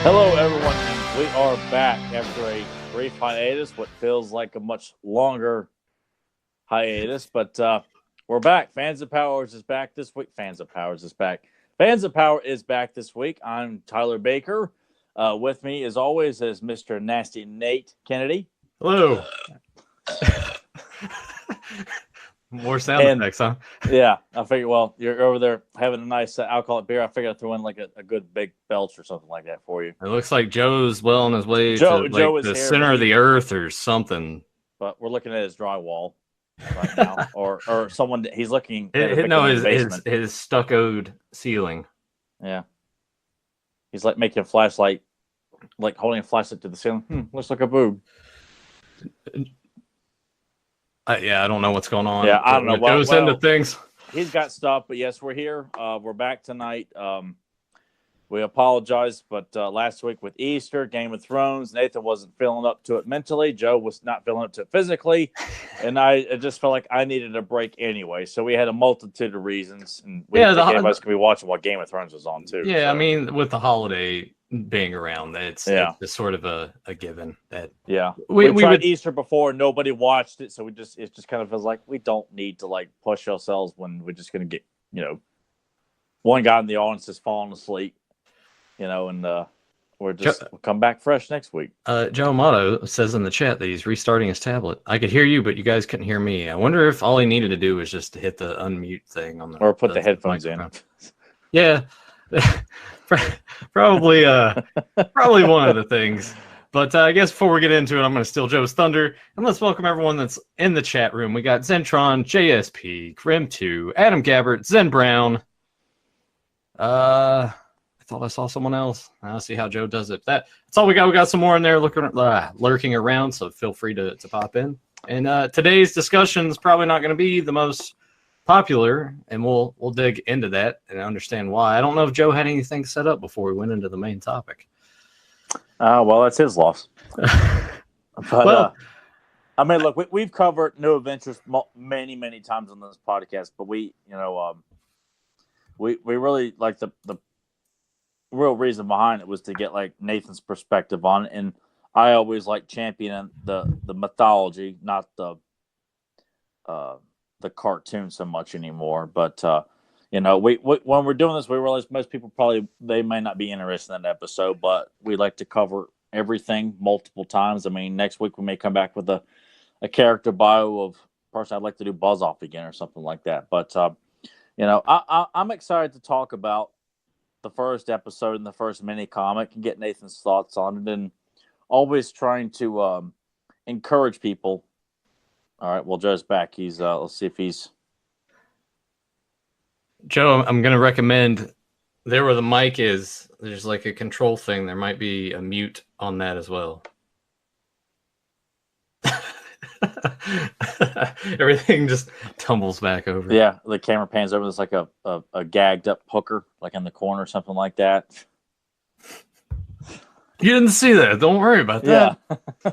Hello, everyone, and we are back after a brief hiatus, what feels like a much longer hiatus, but we're back. Fans of Powers is back this week. Fans of Powers is back this week. I'm Tyler Baker. With me, as always, is Mr. Nasty Nate Kennedy. Hello. More sound effects, huh? Yeah, I figured, well, you're over there having a nice alcoholic beer. I figured I'd throw in like a good big belch or something like that for you. It looks like Joe's well on his way to like the center of the earth or something. But we're looking at his drywall right now, or someone he's looking at his stuccoed ceiling. Yeah, he's like making a flashlight, like holding a flashlight to the ceiling. Looks like a boob. Yeah, I don't know what's going on. Yeah, I don't know. It goes into things. He's got stuff, but yes, we're here. We're back tonight. We apologize, but last week with Easter, Game of Thrones, Nathan wasn't feeling up to it mentally. Joe was not feeling up to it physically. And I just felt like I needed a break anyway. So we had a multitude of reasons. And we didn't think any of us could be watching while Game of Thrones was on, too. Yeah, so. I mean, with the holiday being around, it's just sort of a given. That we tried Easter before, nobody watched it. So it just kind of feels like we don't need to like push ourselves when we're just going to get, one guy in the audience is falling asleep. And we'll come back fresh next week. Joe Amato says in the chat that he's restarting his tablet. I could hear you, but you guys couldn't hear me. I wonder if all he needed to do was just to hit the unmute thing on or put the headphones microphone. In. Yeah, probably one of the things. But I guess before we get into it, I'm going to steal Joe's thunder and let's welcome everyone that's in the chat room. We got Zentron, JSP, Grim2, Adam Gabbert, Zen Brown. I thought I saw someone else. I'll see how Joe does it. That's all we got. We got some more in there lurking around, so feel free to pop in. And today's discussion is probably not going to be the most popular, and we'll dig into that and understand why. I don't know if Joe had anything set up before we went into the main topic. Well, that's his loss. But I mean, look, we've covered New Adventures many, many times on this podcast, but we really like the real reason behind it was to get like Nathan's perspective on it, and I always like championing the mythology, not the cartoon so much anymore. But we when we're doing this, we realize most people they may not be interested in that episode, but we like to cover everything multiple times. I mean, next week we may come back with a character bio of a person I'd like to do Buzz Off again or something like that. But I'm excited to talk about the first episode and the first mini comic and get Nathan's thoughts on it, and always trying to encourage people. All right, well, Joe's back. He's let's see if he's Joe. I'm going to recommend there where the mic is. There's like a control thing. There might be a mute on that as well. Everything just tumbles back over. Yeah, the camera pans over. There's like a gagged up hooker, like in the corner or something like that. You didn't see that. Don't worry about that. Yeah.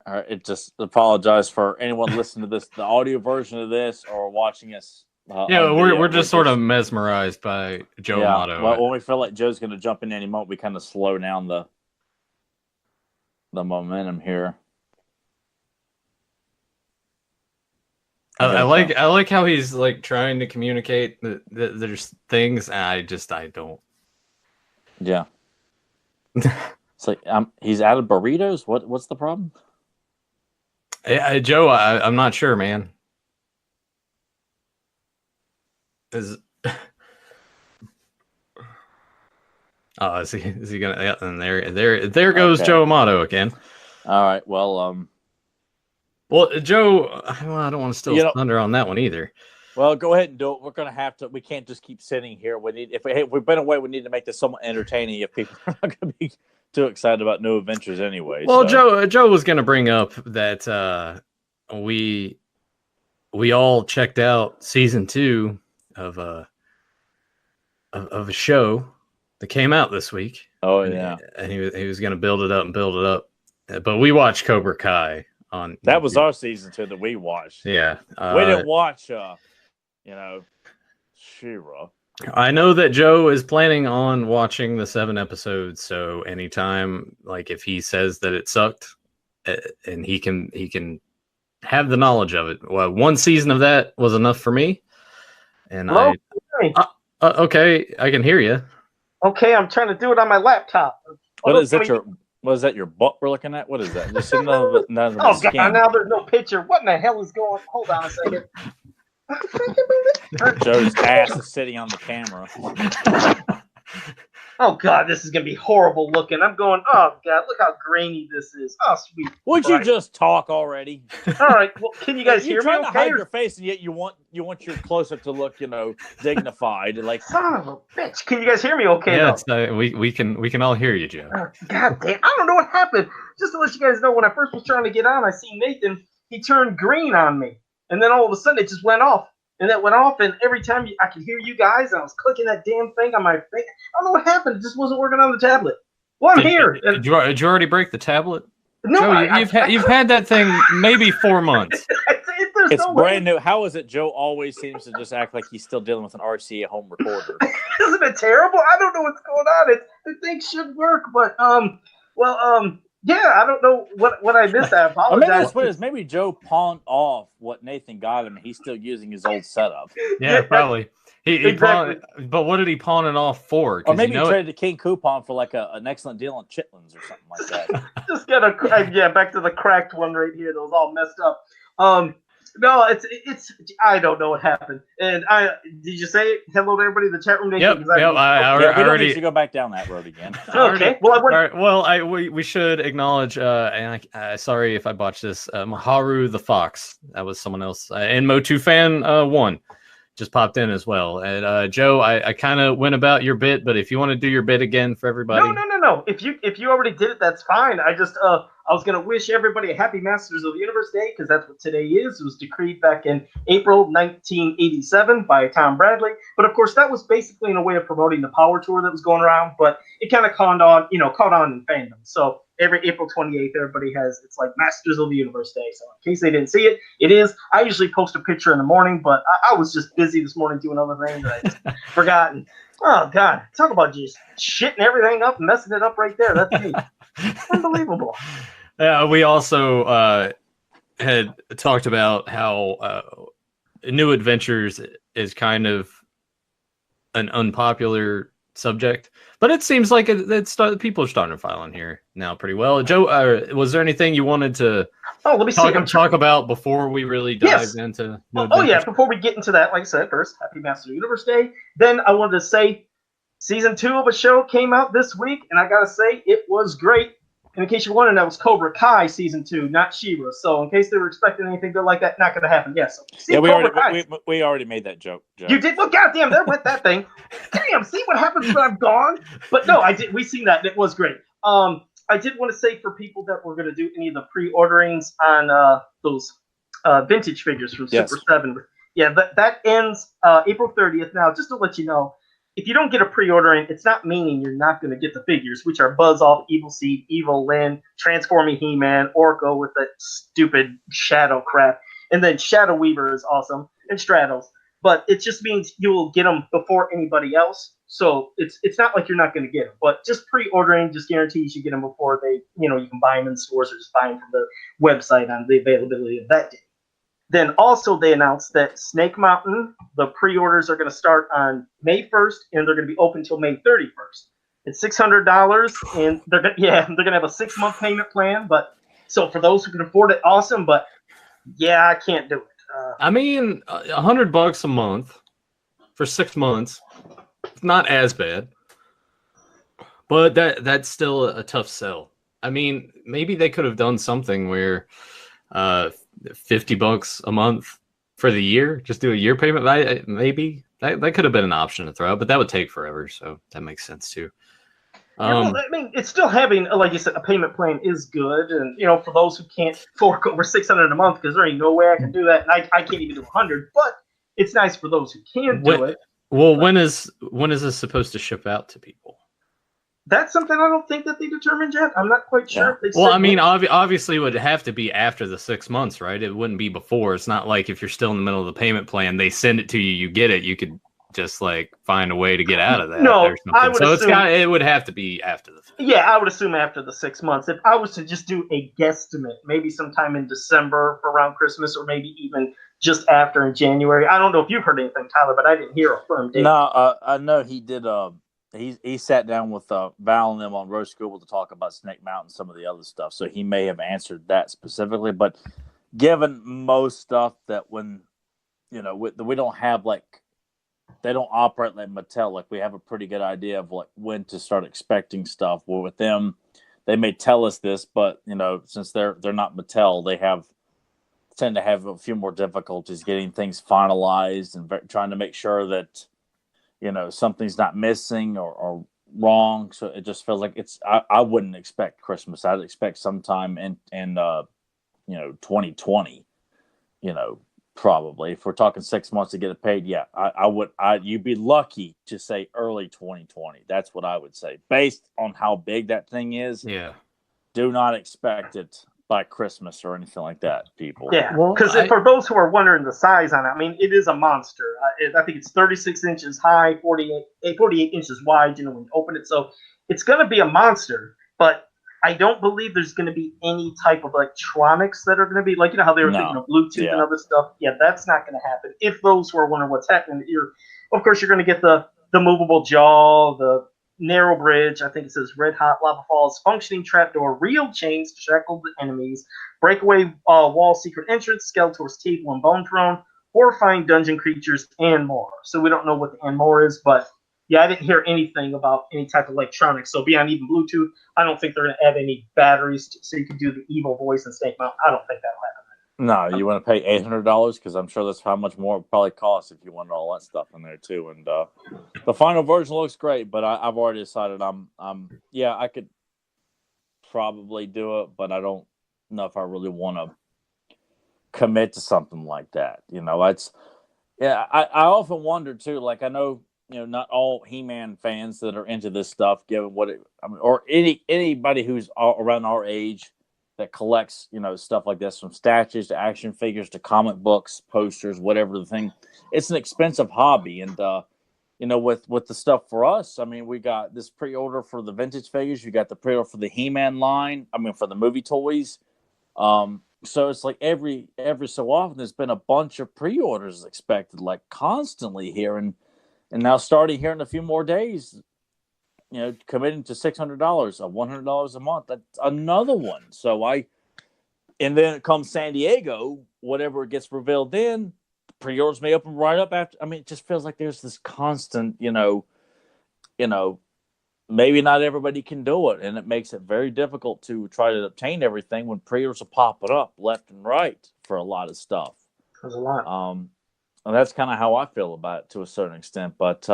All right. Just apologize for anyone listening to this, the audio version of this, or watching us. We're just sort of mesmerized by Joe Amato. Well, when we feel like Joe's going to jump in any moment, we kind of slow down the momentum here. I like how he's like trying to communicate that there's things I don't. Yeah. It's like he's out of burritos. What's the problem? Joe, I'm not sure, man. Is he gonna? Yeah, and there goes Joe Amato again. All right, well, Joe, I don't want to steal thunder on that one either. Well, go ahead and do it. We're gonna have to. We can't just keep sitting here. If we've been away, we need to make this somewhat entertaining. If people are not gonna be too excited about New Adventures anyway. Well, so. Joe was gonna bring up that we all checked out season 2 of a show that came out this week. Oh yeah, and he was going to build it up, but we watched Cobra Kai on. That was our season 2 that we watched. Yeah, we didn't watch She-Ra. I know that Joe is planning on watching the 7 episodes, so anytime, like if he says that it sucked, and he can have the knowledge of it. Well, 1 season of that was enough for me, and Hello? Hey. Okay, I can hear you. Okay, I'm trying to do it on my laptop. What is that? Your butt we're looking at? What is that? Just sitting on the Oh skin. God! Now there's no picture. What in the hell is going? Hold on a second. Joe's ass is sitting on the camera. Oh God, this is gonna be horrible looking. I'm going. Oh God, look how grainy this is. Oh sweet. Would you just talk already? All right. Well, can you guys hear me? You're trying to Okay? hide your face, and yet you want your closer to look, dignified. Like, Son of a bitch. Can you guys hear me? Okay. Yes, we can all hear you, Joe. God damn! I don't know what happened. Just to let you guys know, when I first was trying to get on, I see Nathan. He turned green on me, and then all of a sudden it just went off. And that went off, and every time I could hear you guys, and I was clicking that damn thing on my thing. I don't know what happened. It just wasn't working on the tablet. Well, I'm here. Did you already break the tablet? No, Joe, you've had that thing maybe 4 months. it's brand new. How is it Joe always seems to just act like he's still dealing with an RCA home recorder? Isn't it terrible? I don't know what's going on. The thing should work, but yeah, I don't know what I missed. I apologize. Maybe Joe pawned off what Nathan got him, and he's still using his old setup. Yeah, probably. He exactly. But what did he pawn it off for? Or maybe he traded the King coupon for like an excellent deal on chitlins or something like that. Just get back to the cracked one right here that was all messed up. No, it's I don't know what happened. And did you say hello to everybody in the chat room? Yep. We don't need to go back down that road again. Okay. We should acknowledge. And sorry if I botched this. Maharu the Fox. That was someone else. And Motu Fan 1 just popped in as well. And Joe, I kind of went about your bit, but if you want to do your bit again for everybody, no. If you already did it, that's fine. I just I was gonna wish everybody a happy Masters of the Universe Day because that's what today is. It was decreed back in April 1987 by Tom Bradley. But of course, that was basically in a way of promoting the Power Tour that was going around. But it kind of caught on in fandom. So every April 28th, everybody it's like Masters of the Universe Day. So in case they didn't see it, it is. I usually post a picture in the morning, but I was just busy this morning doing other things that I just forgotten. Oh God! Talk about just shitting everything up, messing it up right there. That's me. Unbelievable. We also had talked about how New Adventures is kind of an unpopular subject, but it seems like people are starting to file on here now pretty well. Joe, was there anything you wanted to talk about before we really dive into New Adventures? Before we get into that, like I said, first, happy Master Universe Day. Then I wanted to say season 2 of a show came out this week, and I gotta say it was great. And in case you're wondering, that was Cobra Kai season 2, not She-Ra. So in case they were expecting anything good like that, not going to happen. Yes. Yeah, we already made that joke. You did? Well, goddamn, there went that thing. Damn, see what happens when I'm gone? But no, I did. We seen that. And it was great. I did want to say for people that were going to do any of the pre-orderings on those vintage figures from Super 7. Yeah, that ends April 30th. Now, just to let you know, if you don't get a pre-ordering, it's not meaning you're not going to get the figures, which are Buzz Off, Evil Seed, Evil Lyn, Transforming He-Man, Orko with that stupid Shadow crap, and then Shadow Weaver is awesome, and Stratos. But it just means you will get them before anybody else. So it's not like you're not going to get them. But just pre-ordering just guarantees you get them before they, you can buy them in stores or just buy them from the website on the availability of that day. Then also they announced that Snake Mountain, the pre-orders are going to start on May 1st, and they're going to be open until May 31st. It's $600, and they're going to have a 6-month payment plan. But so for those who can afford it, awesome. But yeah, I can't do it. I mean, $100 a month for 6 months, it's not as bad. But that's still a tough sell. I mean, maybe they could have done something where $50 a month for the year, just do a year payment. Maybe that could have been an option to throw out, but that would take forever. So that makes sense too. I mean, it's still having, like you said, a payment plan is good, and for those who can't fork over $600 a month, because there ain't no way I can do that, and I can't even do 100. But it's nice for those who can do it. Well, when is this supposed to ship out to people? That's something I don't think that they determined yet. I'm not quite sure. Yeah. Well, I mean, obviously it would have to be after the 6 months, right? It wouldn't be before. It's not like if you're still in the middle of the payment plan, they send it to you, you get it. You could just like find a way to get out of that No, or something. I would So assume, it would have to be after the fact. yeah, I would assume after the 6 months. If I was to just do a guesstimate, maybe sometime in December for around Christmas, or maybe even just after in January. I don't know if you've heard anything, Tyler, but I didn't hear a firm date. No, I know he did. He sat down with Val and them on Roast School to talk about Snake Mountain, some of the other stuff. So he may have answered that specifically. But given most stuff that when we don't have they don't operate like Mattel. Like we have a pretty good idea of like when to start expecting stuff. Well, with them, they may tell us this, but since they're not Mattel, they tend to have a few more difficulties getting things finalized and trying to make sure that something's not missing or wrong. So it just feels like I wouldn't expect Christmas. I'd expect sometime in 2020. Probably if we're talking 6 months to get it paid, yeah, you'd be lucky to say early 2020. That's what I would say based on how big that thing is. Yeah, do not expect it by Christmas or anything like that, people. Yeah, because for those who are wondering the size on it, I mean, it is a monster. I think it's 36 inches high, 48 inches wide, when you open it. So it's going to be a monster, but I don't believe there's going to be any type of electronics that are going to be, like, how they were thinking of Bluetooth and other stuff. Yeah, that's not going to happen. If those who are wondering what's happening, of course, you're going to get the movable jaw, the narrow bridge, I think it says red hot lava falls, functioning trapdoor, real chains to shackle the enemies, breakaway wall secret entrance, Skeletor's table and bone throne, horrifying dungeon creatures, and more. So we don't know what the and more is, but yeah, I didn't hear anything about any type of electronics. So beyond even Bluetooth, I don't think they're going to add any batteries so you can do the evil voice in Snake Mountain. I don't think that'll happen. No, you want to pay $800 because I'm sure that's how much more it probably costs if you want all that stuff in there too. And the final version looks great, but I've already decided I could probably do it, but I don't know if I really want to commit to something like that. I often wonder too. Like I know not all He-Man fans that are into this stuff, given or anybody who's around our age that collects, stuff like this, from statues to action figures to comic books, posters, whatever the thing. It's an expensive hobby, and with the stuff for us, I mean, we got this pre-order for the vintage figures. You got the pre-order for the He-Man line. I mean, for the movie toys. So it's like every so often there's been a bunch of pre-orders expected, like constantly here, and now starting here in a few more days, committing to $600, $100 a month. That's another one. So and then it comes San Diego, whatever it gets revealed then, pre-orders may open right up after. I mean, it just feels like there's this constant, maybe not everybody can do it, and it makes it very difficult to try to obtain everything when pre-orders are popping up left and right for a lot of stuff. There's a lot. And that's kind of how I feel about it to a certain extent, but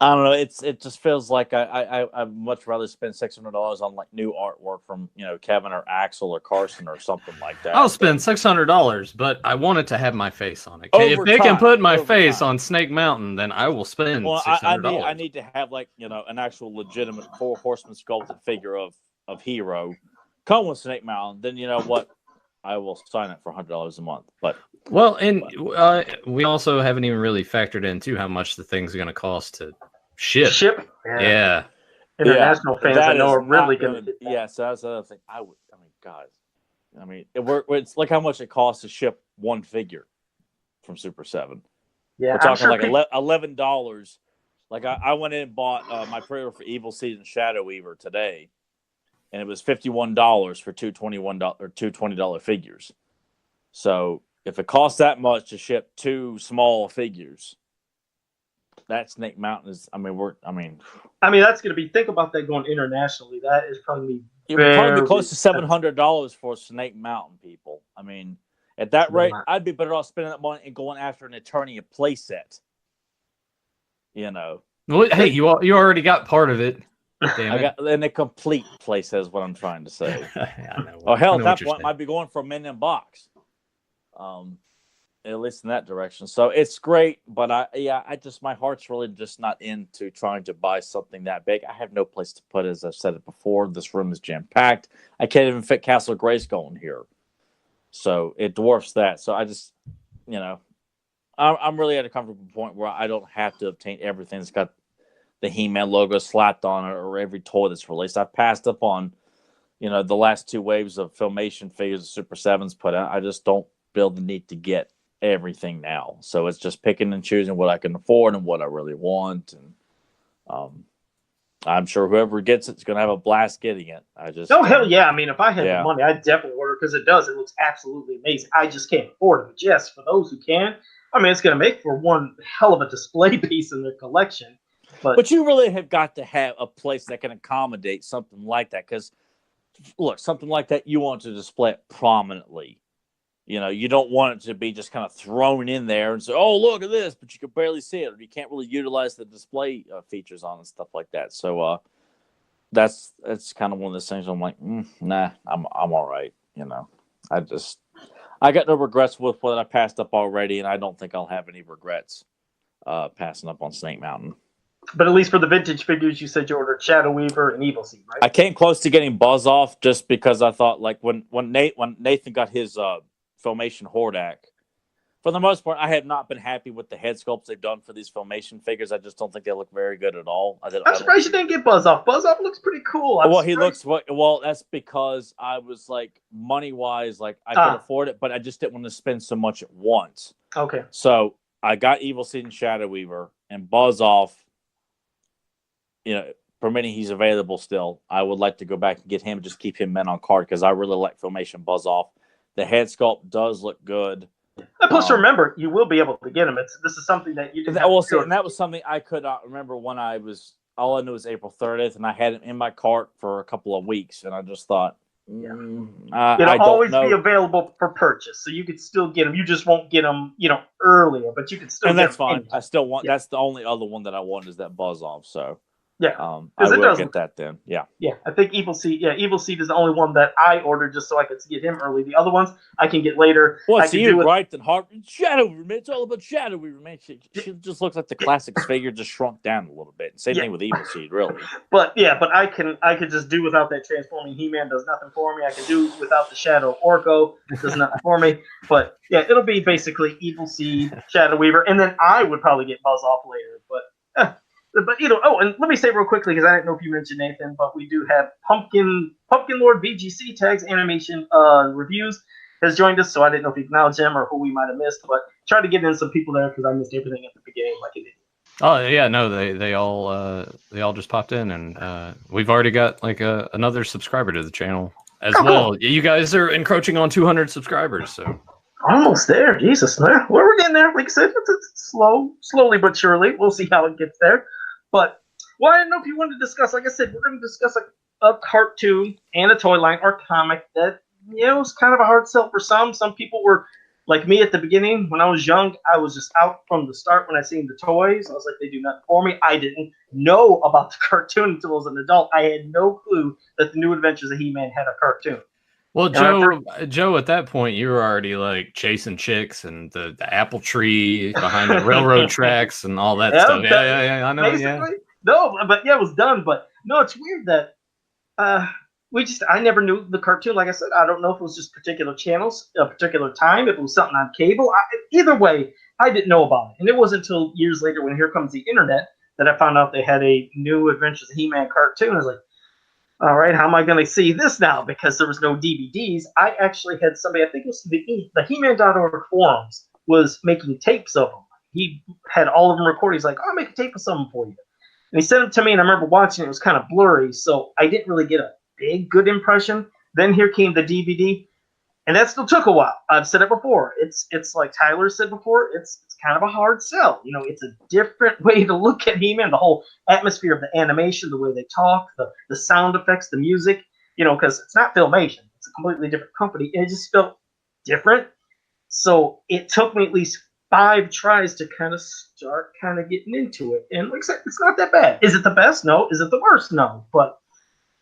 I don't know. It just feels like I'd much rather spend $600 on like new artwork from Kevin or Axel or Carson or something like that. I'll spend $600, but I want it to have my face on it. If they can put my face on Snake Mountain, then I will spend $600. I need to have an actual legitimate Four Horsemen sculpted figure of Hero come with Snake Mountain. Then you know what? I will sign it for $100 a month. But we also haven't even really factored into how much the thing's going to cost to ship. Yeah. International fans I know are really going to. Yeah, so that's the other thing. God, it's like how much it costs to ship one figure from Super 7. Yeah, we're talking $11. Like I went in and bought my pre-order for Evil Season Shadow Weaver today, and it was $51 for two $20 figures. So if it costs that much to ship two small figures, that Snake Mountain is. I mean, that's going to be. Think about that going internationally. That is probably. It would probably be close to $700 for Snake Mountain, people. I mean, at that rate, I'd be better off spending that money and going after an Eternia playset. Well, hey, you already got part of it. I got in a complete playset is what I'm trying to say. I know. Oh hell, at that point, might be going for a Minion box. At least in that direction. So it's great, but my heart's really just not into trying to buy something that big. I have no place to put it, as I've said it before. This room is jam-packed. I can't even fit Castle Grayskull in here. So it dwarfs that. So I just, I'm really at a comfortable point where I don't have to obtain everything that's got the He-Man logo slapped on it or every toy that's released. I've passed up on, the last two waves of Filmation figures the Super Sevens put out. I just don't feel the need to get everything now. So it's just picking and choosing what I can afford and what I really want. And I'm sure whoever gets it's going to have a blast getting it. Oh, hell yeah. I mean, if I had Yeah. the money, I'd definitely order because it does. It looks absolutely amazing. I just can't afford it. But yes, for those who can, I mean, it's going to make for one hell of a display piece in their collection. But you really have got to have a place that can accommodate something like that. Because, look, something like that, you want to display it prominently. You don't want it to be just kind of thrown in there and say, oh, look at this, but you can barely see it. Or you can't really utilize the display features on and stuff like that. So that's kind of one of those things I'm like, nah, I'm all right. I got no regrets with what I passed up already, and I don't think I'll have any regrets passing up on Snake Mountain. But at least for the vintage figures, you said you ordered Shadow Weaver and Evil Seed, right? I came close to getting Buzz off just because I thought, like, when Nathan got his Filmation Hordak, for the most part, I have not been happy with the head sculpts they've done for these Filmation figures. I just don't think they look very good at all. I'm surprised you didn't get Buzz off. Buzz off looks pretty cool. Well, that's because I was like, money-wise, like, I could afford it, but I just didn't want to spend so much at once. Okay. So I got Evil Seed and Shadow Weaver, and Buzz off, permitting he's available still, I would like to go back and get him and just keep him men on card because I really like Filmation Buzz off. The head sculpt does look good. And plus, remember, you will be able to get them. This is something that you didn't and that was something I could not remember when I was. All I knew was April 30th, and I had it in my cart for a couple of weeks, and I just thought, it'll I always don't know. be available for purchase, so you could still get them. You just won't get them, earlier, but you can still. And get that's them fine. anyway. I still want. That's the only other one that I want is that Buzz off. So. Yeah, I will get that then. Yeah. Yeah, I think Evil Seed is the only one that I ordered just so I could get him early. The other ones I can get later. Well, it's you, right? And Shadow Weaver, man. It's all about Shadow Weaver, man. She just looks like the classics figure, just shrunk down a little bit. Same thing with Evil Seed, really. But I could just do without that transforming He-Man. Does nothing for me. I can do without the Shadow Orko. Does nothing for me. But yeah, it'll be basically Evil Seed, Shadow Weaver, and then I would probably get Buzz off later. But. But and let me say real quickly because I didn't know if you mentioned Nathan, but we do have Pumpkin Lord VGC tags animation reviews has joined us, so I didn't know if you acknowledged him or who we might have missed, but try to get in some people there because I missed everything at the beginning like it did. Oh yeah, no, they all just popped in, and we've already got like another subscriber to the channel as well. Cool. You guys are encroaching on 200 subscribers, so. Almost there, Jesus, man. We're getting there. Like I said, it's slowly but surely. We'll see how it gets there. But, I don't know if you wanted to discuss, like I said, we're going to discuss a cartoon and a toy line or comic that, was kind of a hard sell for some. Some people were, like me at the beginning, when I was young, I was just out from the start when I seen the toys. I was like, they do nothing for me. I didn't know about the cartoon until I was an adult. I had no clue that the New Adventures of He-Man had a cartoon. Well, Joe, at that point, you were already like chasing chicks and the apple tree behind the railroad tracks and all that stuff. Yeah, I know. Basically, no, but it was done. But no, it's weird that I never knew the cartoon. Like I said, I don't know if it was just particular channels, a particular time, if it was something on cable. Either way, I didn't know about it, and it wasn't until years later when Here Comes the Internet that I found out they had a New Adventures of He-Man cartoon. I was like, all right, how am I going to see this now? Because there was no DVDs. I actually had somebody, I think it was the He-Man.org forums, was making tapes of them. He had all of them recorded. He's like, I'll make a tape of something for you. And he sent them to me, and I remember watching it. It was kind of blurry, so I didn't really get a big, good impression. Then here came the DVD, and that still took a while. I've said it before. It's like Tyler said before, it's kind of a hard sell. It's a different way to look at He-Man, the whole atmosphere of the animation, the way they talk, the sound effects, the music, because it's not Filmation. It's a completely different company. And it just felt different. So it took me at least 5 tries to start getting into it. And like I said, it's not that bad. Is it the best? No. Is it the worst? No. But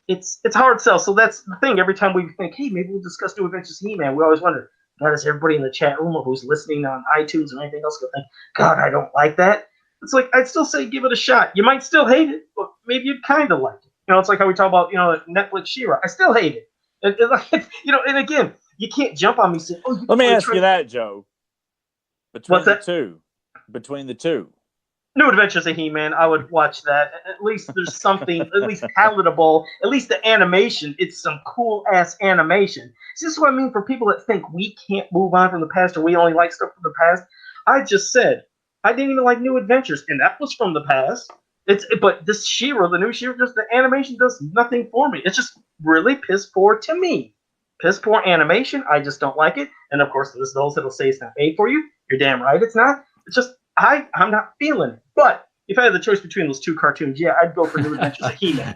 it's hard sell. So that's the thing. Every time we think, hey, maybe we'll discuss New Adventures of He-Man, we always wonder, God, is everybody in the chat room or who's listening on iTunes or anything else going to think, God, I don't like that? It's like, I'd still say give it a shot. You might still hate it, but maybe you'd kind of like it. It's like how we talk about, Netflix She-Ra. I still hate it. And again, you can't jump on me and say, oh, let me ask you that, Joe. Between the two, between the two. New Adventures of He-Man, I would watch that. At least there's something, at least palatable. At least the animation, it's some cool ass animation. See, this is what I mean for people that think we can't move on from the past or we only like stuff from the past. I just said I didn't even like New Adventures, and that was from the past. But this She-Ra, the new She-Ra, just the animation does nothing for me. It's just really piss poor to me. Piss poor animation. I just don't like it. And of course, there's those that'll say it's not made for you. You're damn right it's not. It's just I'm not feeling it. But if I had the choice between those two cartoons, yeah, I'd go for New Adventures of He-Man.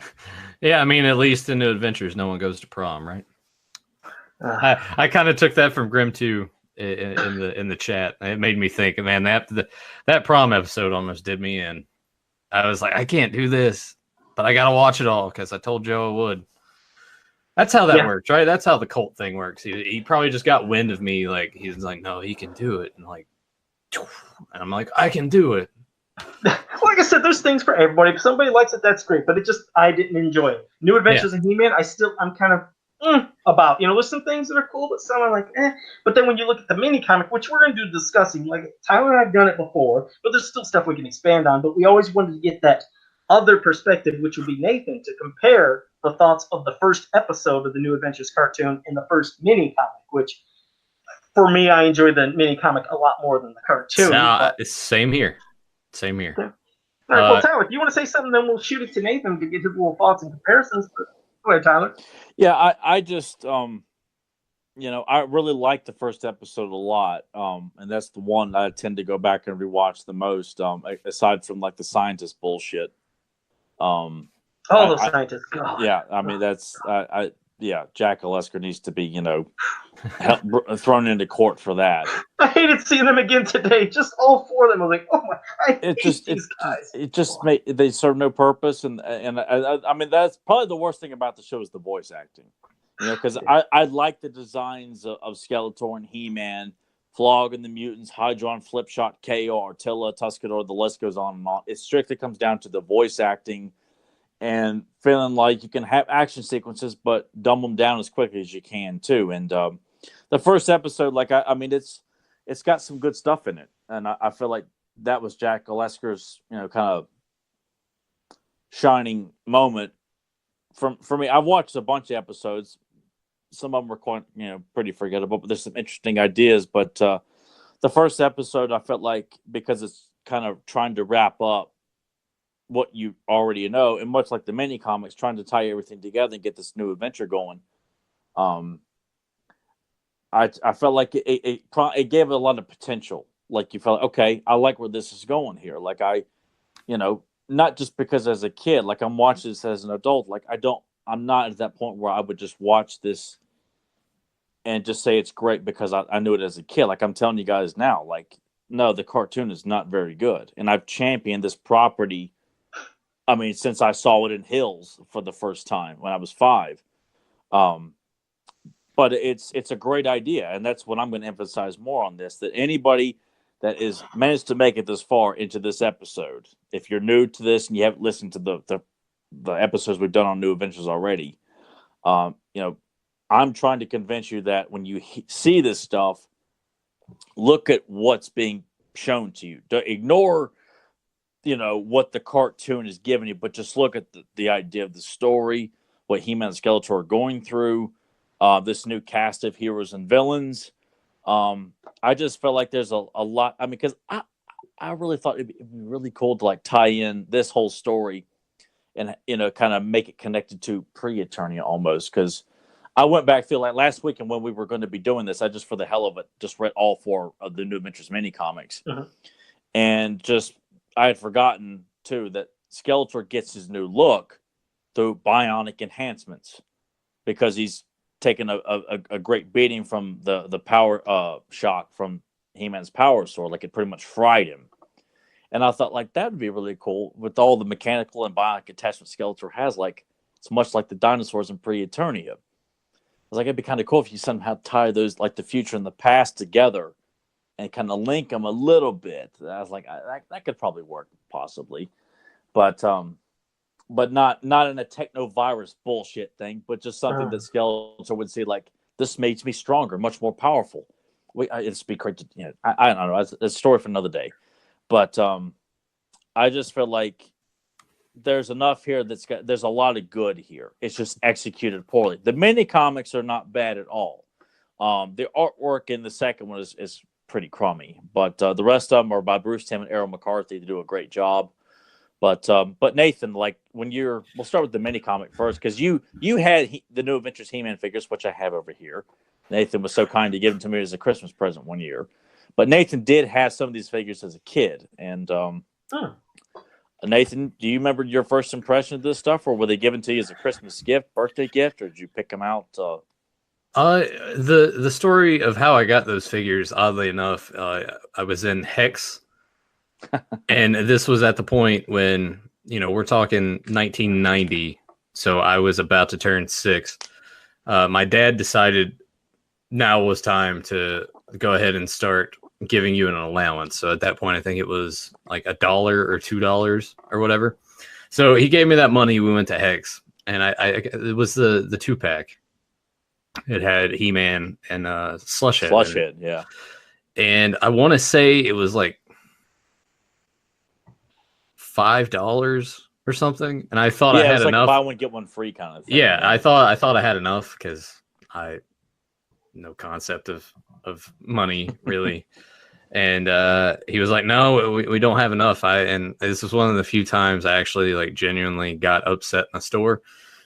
Yeah, I mean, at least in New Adventures, no one goes to prom, right? I kind of took that from Grim 2 in the chat. It made me think, man, that prom episode almost did me in. I was like, I can't do this, but I gotta watch it all because I told Joe I would. That's how that works, right? That's how the cult thing works. He probably just got wind of me, like he's like, no, he can do it, and like, and I'm like, I can do it. Like I said, there's things for everybody. If somebody likes it, that's great. But I didn't enjoy it. New Adventures of He-Man, I'm kind of about. There's some things that are cool, but some are like, eh. But then when you look at the mini comic, which we're going to do discussing, like Tyler and I've done it before, but there's still stuff we can expand on. But we always wanted to get that other perspective, which would be Nathan, to compare the thoughts of the first episode of the New Adventures cartoon and the first mini comic, which for me, I enjoy the mini comic a lot more than the cartoon. It's same here. Same here. Yeah. All right, well, Tyler, if you want to say something, then we'll shoot it to Nathan to get his little thoughts and comparisons. But go ahead, Tyler. Yeah, I just, I really liked the first episode a lot, and that's the one I tend to go back and rewatch the most, aside from like the scientist bullshit. Those scientists. God. Yeah, I mean Jack Olesker needs to be, thrown into court for that. I hated seeing them again today. Just all four of them. I was like, oh my! I hate these guys. It just they serve no purpose, and I mean that's probably the worst thing about the show is the voice acting. Because I like the designs of Skeletor and He-Man, Flog and the Mutants, Hydron, Flipshot, KO, Artilla, Tuscador. The list goes on and on. It strictly comes down to the voice acting. And feeling like you can have action sequences, but dumb them down as quickly as you can too. And the first episode, like I mean, it's got some good stuff in it, and I feel like that was Jack Olesker's, kind of shining moment. For me, I've watched a bunch of episodes. Some of them were quite, pretty forgettable, but there's some interesting ideas. But the first episode, I felt like because it's kind of trying to wrap up what you already know, and much like the mini comics, trying to tie everything together and get this new adventure going. I felt like it gave it a lot of potential. Like you felt, okay, I like where this is going here. Like not just because as a kid, like I'm watching this as an adult. Like I'm not at that point where I would just watch this and just say it's great because I knew it as a kid. Like I'm telling you guys now, like, no, the cartoon is not very good. And I've championed this property, I mean, since I saw it in Hills for the first time when I was 5. But it's a great idea, and that's what I'm going to emphasize more on this, that anybody that is managed to make it this far into this episode, if you're new to this and you haven't listened to the episodes we've done on New Adventures already, I'm trying to convince you that when you see this stuff, look at what's being shown to you. Don't ignore what the cartoon is giving you, but just look at the idea of the story, what He-Man and Skeletor are going through, this new cast of heroes and villains. I just felt like there's a lot. I mean, because I really thought it'd be really cool to like tie in this whole story and kind of make it connected to pre-Eternia almost. Because I went back through like last week, and when we were going to be doing this, I just for the hell of it just read all 4 of the New Adventures mini comics, and just I had forgotten too that Skeletor gets his new look through bionic enhancements because he's taken a great beating from the power shock from He-Man's power sword. Like it pretty much fried him. And I thought like that would be really cool with all the mechanical and bionic attachment Skeletor has. Like it's much like the dinosaurs in pre-Eternia. I was like, it'd be kind of cool if you somehow tie those like the future and the past together and kind of link them a little bit. I was like, that could probably work possibly, but not in a techno-virus bullshit thing, but just something that Skeletor would see like, this makes me stronger, much more powerful. It'd be great to, I don't know. It's a story for another day. But I just feel like there's enough here there's a lot of good here. It's just executed poorly. The mini comics are not bad at all. The artwork in the second one is pretty crummy, but the rest of them are by Bruce Timm and Errol McCarthy. They do a great job. But Nathan, like we'll start with the mini comic first, because you had the New Adventures He-Man figures, which I have over here. Nathan was so kind to give them to me as a Christmas present one year. But Nathan did have some of these figures as a kid, and Nathan, do you remember your first impression of this stuff, or were they given to you as a Christmas gift, birthday gift, or did you pick them out? The story of how I got those figures, oddly enough, I was in Hex, and this was at the point when, we're talking 1990, so I was about to turn 6. My dad decided now was time to go ahead and start giving you an allowance. So at that point, I think it was like $1 or $2 or whatever. So he gave me that money. We went to Hex, and it was the 2-pack. It had He-Man and Slushhead. Slushhead, yeah. And I want to say it was like $5 or something. And I thought I had like enough. Buy one get one free kind of thing. Yeah, I thought I had enough because I no concept of money really. And he was like, "No, we don't have enough." And this was one of the few times I actually like genuinely got upset in the store.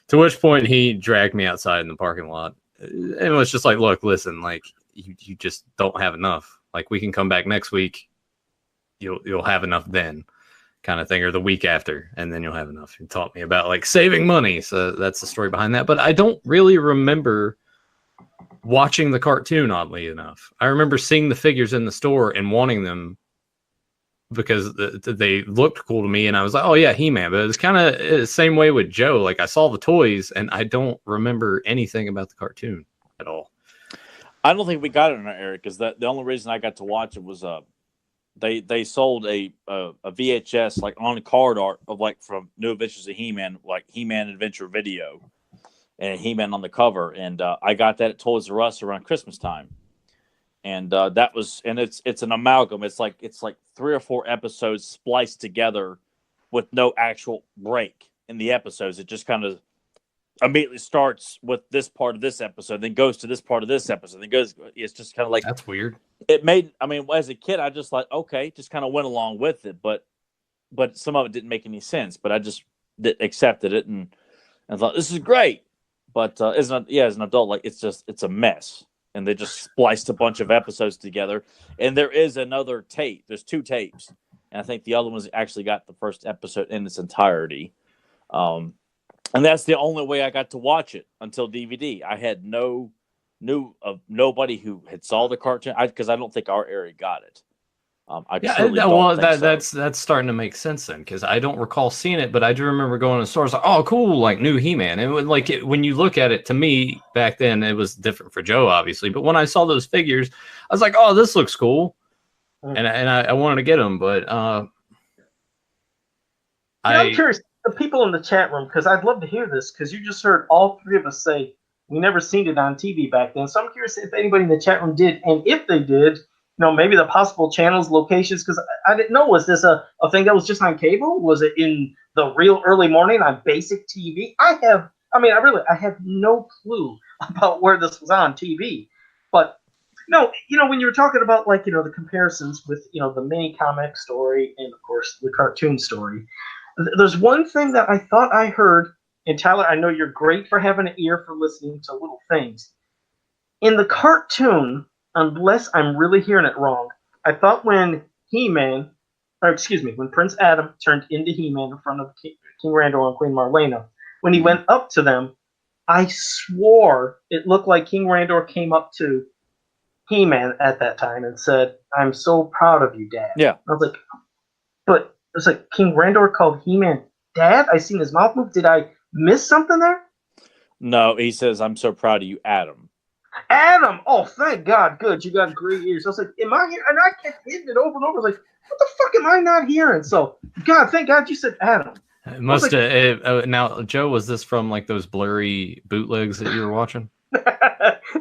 To which point he dragged me outside in the parking lot. And it was just like, "Look, listen, like you just don't have enough. Like we can come back next week. You'll have enough then." Kind of thing, or the week after, and then you'll have enough. He taught me about like saving money. So that's the story behind that. But I don't really remember watching the cartoon, oddly enough. I remember seeing the figures in the store and wanting them because they looked cool to me, and I was like, "Oh yeah, He-Man." But it was kind of the same way with Joe. Like I saw the toys, and I don't remember anything about the cartoon at all. I don't think we got it in our area because the only reason I got to watch it was they sold a VHS like on card art of like from New Adventures of He-Man, like He-Man Adventure Video, and He-Man on the cover, and I got that at Toys R Us around Christmas time, and it's an amalgam. It's like 3 or 4 episodes spliced together with no actual break in the episodes. It just kind of immediately starts with this part of this episode, then goes to this part of this episode, then goes. It's just kind of like that's weird. It made. I mean, as a kid, I just like okay, just kind of went along with it, but some of it didn't make any sense. But I just accepted it and thought this is great. But as an adult, like it's a mess, and they just spliced a bunch of episodes together. And there is another tape. There's 2 tapes, and I think the other one's actually got the first episode in its entirety. And that's the only way I got to watch it until DVD. I had knew of nobody who had saw the cartoon because I don't think our area got it. That's starting to make sense then, because I don't recall seeing it, but I do remember going to the stores like, "Oh, cool, like new He-Man." And when you look at it, to me back then it was different for Joe, obviously. But when I saw those figures, I was like, "Oh, this looks cool," and I wanted to get them, but I'm curious, the people in the chat room, because I'd love to hear this, because you just heard all 3 of us say we never seen it on TV back then. So I'm curious if anybody in the chat room did, and if they did, maybe the possible channels, locations, because I didn't know, was this a thing that was just on cable? Was it in the real early morning on basic TV? I have no clue about where this was on TV. But no, when you were talking about the comparisons with the mini comic story and of course the cartoon story, there's one thing that I thought I heard, and Tyler, I know you're great for having an ear for listening to little things. In the cartoon, unless I'm really hearing it wrong, I thought when Prince Adam turned into He-Man in front of King Randor and Queen Marlena, when he went up to them, I swore it looked like King Randor came up to He-Man at that time and said, "I'm so proud of you, Dad." Yeah. I was like, but it was like King Randor called He-Man Dad? I seen his mouth move. Did I miss something there? No, he says, "I'm so proud of you, Adam." Adam! Oh, thank God. Good. You got great ears. I was like, am I here? And I kept hitting it over and over. I was like, what the fuck am I not hearing? So, God, thank God you said Adam. It must have. Now, Joe, was this from like those blurry bootlegs that you were watching?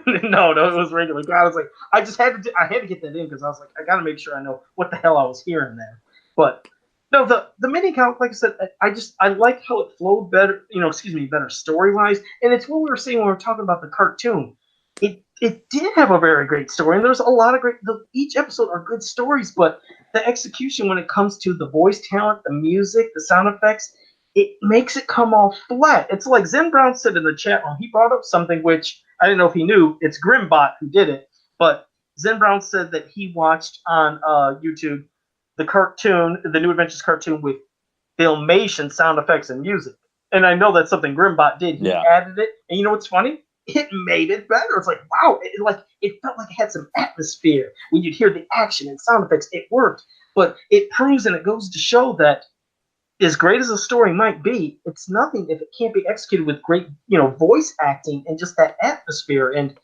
No, it was regular. God, I was like, I had to get that in because I was like, I got to make sure I know what the hell I was hearing there. But no, the mini comic, like I said, I like how it flowed better. Better story wise, and it's what we were saying when we were talking about the cartoon. It did have a very great story, and there's a lot of each episode are good stories, but the execution when it comes to the voice talent, the music, the sound effects, it makes it come off flat. It's like Zen Brown said in the chat room. He brought up something which I didn't know if he knew. It's Grimbot who did it, but Zen Brown said that he watched on YouTube the cartoon, the New Adventures cartoon with Filmation sound effects and music. And I know that's something Grimbot did. He added it, and you know what's funny? It made it better. It's like, wow, it felt like it had some atmosphere. When you'd hear the action and sound effects, it worked. But it proves and it goes to show that as great as a story might be, it's nothing if it can't be executed with great, voice acting and just that atmosphere. And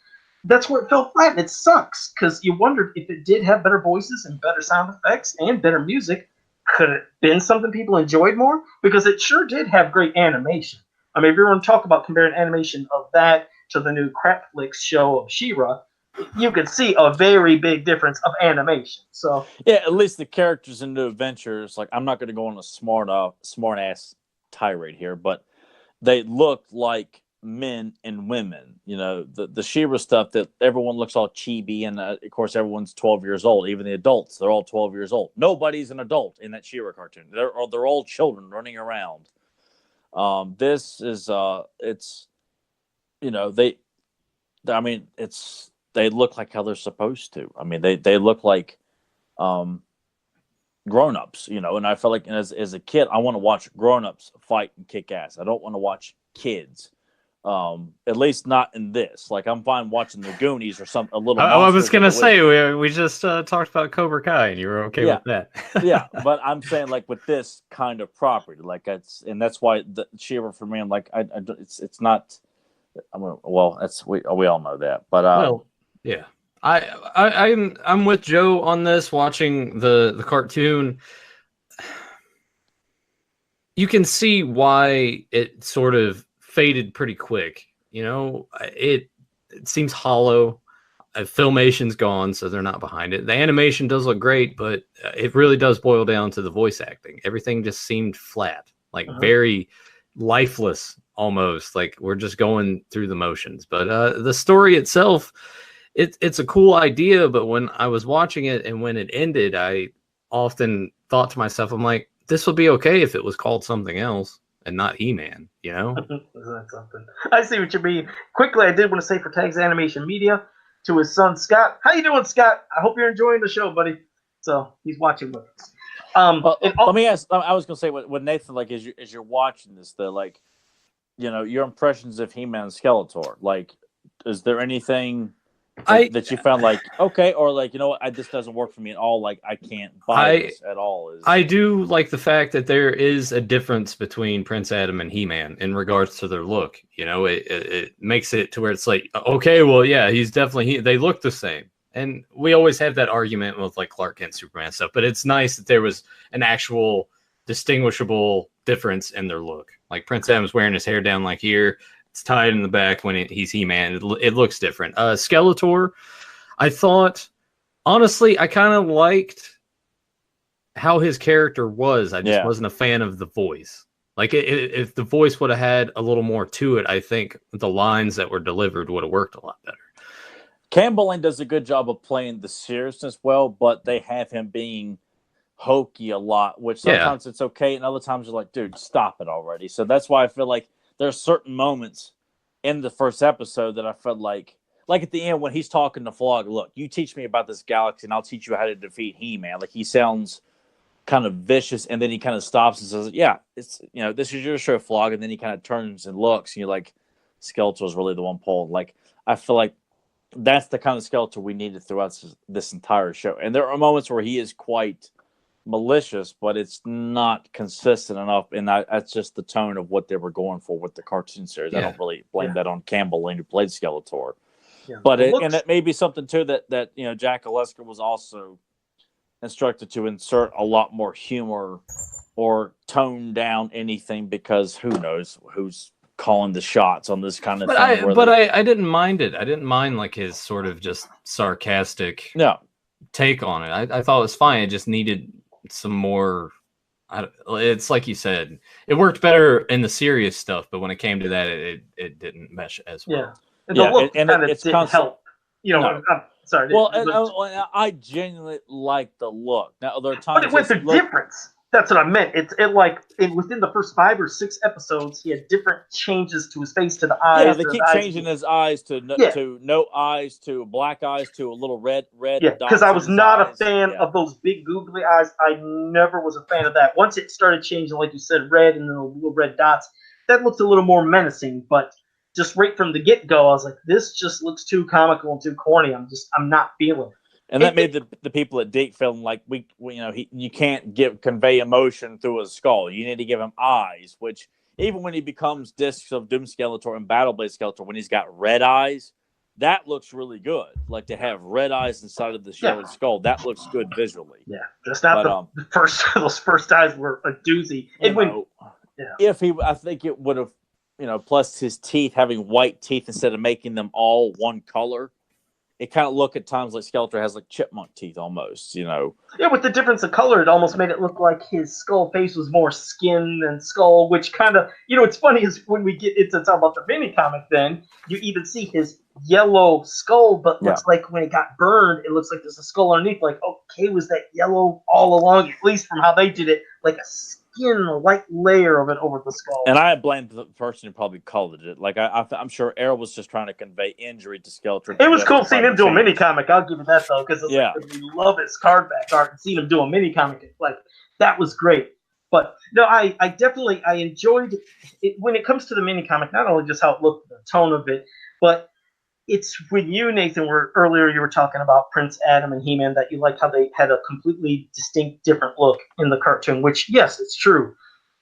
that's where it fell flat. And it sucks because you wondered if it did have better voices and better sound effects and better music, could it been something people enjoyed more? Because it sure did have great animation. I mean, if you want to talk about comparing animation of that to the new Crapflix show of She-Ra, you can see a very big difference of animation. So yeah, at least the characters in New Adventures, like I'm not going to go on a smart ass tirade here, but they look like men and women. The She-Ra stuff that everyone looks all chibi, and of course everyone's 12 years old. Even the adults, they're all 12 years old. Nobody's an adult in that She-Ra cartoon. They're all children running around. This is it's. They look like how they're supposed to. I mean, they look like grown-ups, and I feel like as a kid, I want to watch grown-ups fight and kick ass. I don't want to watch kids. At least not in this. Like, I'm fine watching the Goonies or a little. I was gonna say we just talked about Cobra Kai, and you were okay with that. Yeah, but I'm saying like with this kind of property, like that's why the She-Ra for me, I'm like it's not. Well, we all know that, but yeah, I'm with Joe on this. Watching the cartoon, you can see why it sort of faded pretty quick. It seems hollow. Filmation's gone, so they're not behind it. The animation does look great, but it really does boil down to the voice acting. Everything just seemed flat, like very lifeless. Almost like we're just going through the motions. But the story itself, it's a cool idea. But when I was watching it and when it ended, I often thought to myself, I'm like, this would be okay if it was called something else and not He-Man, That's something. I see what you mean. Quickly, I did want to say for Tags Animation Media to his son, Scott. How you doing, Scott? I hope you're enjoying the show, buddy. So he's watching with us. Let me ask, I was going to say, what Nathan, like, as you're watching this, though, like, your impressions of He-Man and Skeletor, like, is there anything that you found like okay, or like, what, this doesn't work for me at all, like I can't buy this at all? I do like the fact that there is a difference between Prince Adam and He-Man in regards to their look. It makes it to where it's like, okay, well, yeah, he's definitely they look the same. And we always have that argument with like Clark Kent, Superman stuff, but it's nice that there was an actual distinguishable difference in their look. Like Prince Adam's wearing his hair down like here. It's tied in the back when he's He-Man. It looks different. Skeletor, I thought, honestly, I kind of liked how his character was. I just wasn't a fan of the voice. Like if the voice would have had a little more to it, I think the lines that were delivered would have worked a lot better. Campbell Lane does a good job of playing the seriousness well, but they have him being hokey a lot, which sometimes it's okay, and other times you're like, dude, stop it already. So that's why I feel like there's certain moments in the first episode that I felt like at the end when he's talking to Flog, look, you teach me about this galaxy and I'll teach you how to defeat He-Man. Like, he sounds kind of vicious, and then he kind of stops and says, yeah, it's, this is your show, Flog, and then he kind of turns and looks, and you're like, Skeletor's really the one pulling. Like, I feel like that's the kind of Skeletor we needed throughout this entire show. And there are moments where he is quite malicious, but it's not consistent enough, and that's just the tone of what they were going for with the cartoon series. I don't really blame that on Campbell Lane, who played Skeletor. But it may be something too that Jack Aleska was also instructed to insert a lot more humor or tone down anything, because who knows who's calling the shots on this kind of thing. I didn't mind it. I didn't mind like his sort of just sarcastic take on it. I thought it was fine. It just needed some more. It's like you said, it worked better in the serious stuff, but when it came to that, it didn't mesh as well. Yeah, and the look and kind of it's didn't help. You know, No. I'm sorry. Well, and I genuinely like the look. Now there are times but it went through difference. That's what I meant. It within the first 5 or 6 episodes, he had different changes to his face, to the eyes. Yeah, they keep changing his eyes to no eyes, to black eyes, to a little red. Yeah, because I was not a fan of those big googly eyes. I never was a fan of that. Once it started changing, like you said, red and then the little red dots, that looked a little more menacing. But just right from the get go, I was like, this just looks too comical and too corny. I'm not feeling it. And that made the people at Deke feeling like we you can't convey emotion through his skull. You need to give him eyes, which even when he becomes Discs of Doom Skeletor and Battle Blade Skeletor, when he's got red eyes, that looks really good. Like to have red eyes inside of the shielded skull, that looks good visually. Yeah, just not the first. Those first eyes were a doozy. I think it would have, plus his teeth having white teeth instead of making them all one color. It kind of looked at times like Skeletor has like chipmunk teeth almost, Yeah, with the difference of color, it almost made it look like his skull face was more skin than skull, which kind of, it's funny is when we get into talk about the mini comic, then you even see his yellow skull, but looks like when it got burned, it looks like there's a skull underneath. Like, okay, was that yellow all along? At least from how they did it, like a skin, a light layer of it over the skull. And I blame the person who probably colored it. Like I'm sure Arrow was just trying to convey injury to Skeletor. It was cool seeing him do a mini comic. I'll give you that though, because we love his card back art, and seeing him do a mini comic, like that was great. But no, I definitely enjoyed it when it comes to the mini comic. Not only just how it looked, the tone of it, but it's when you, Nathan, earlier you were talking about Prince Adam and He-Man, that you like how they had a completely distinct, different look in the cartoon. Which, yes, it's true.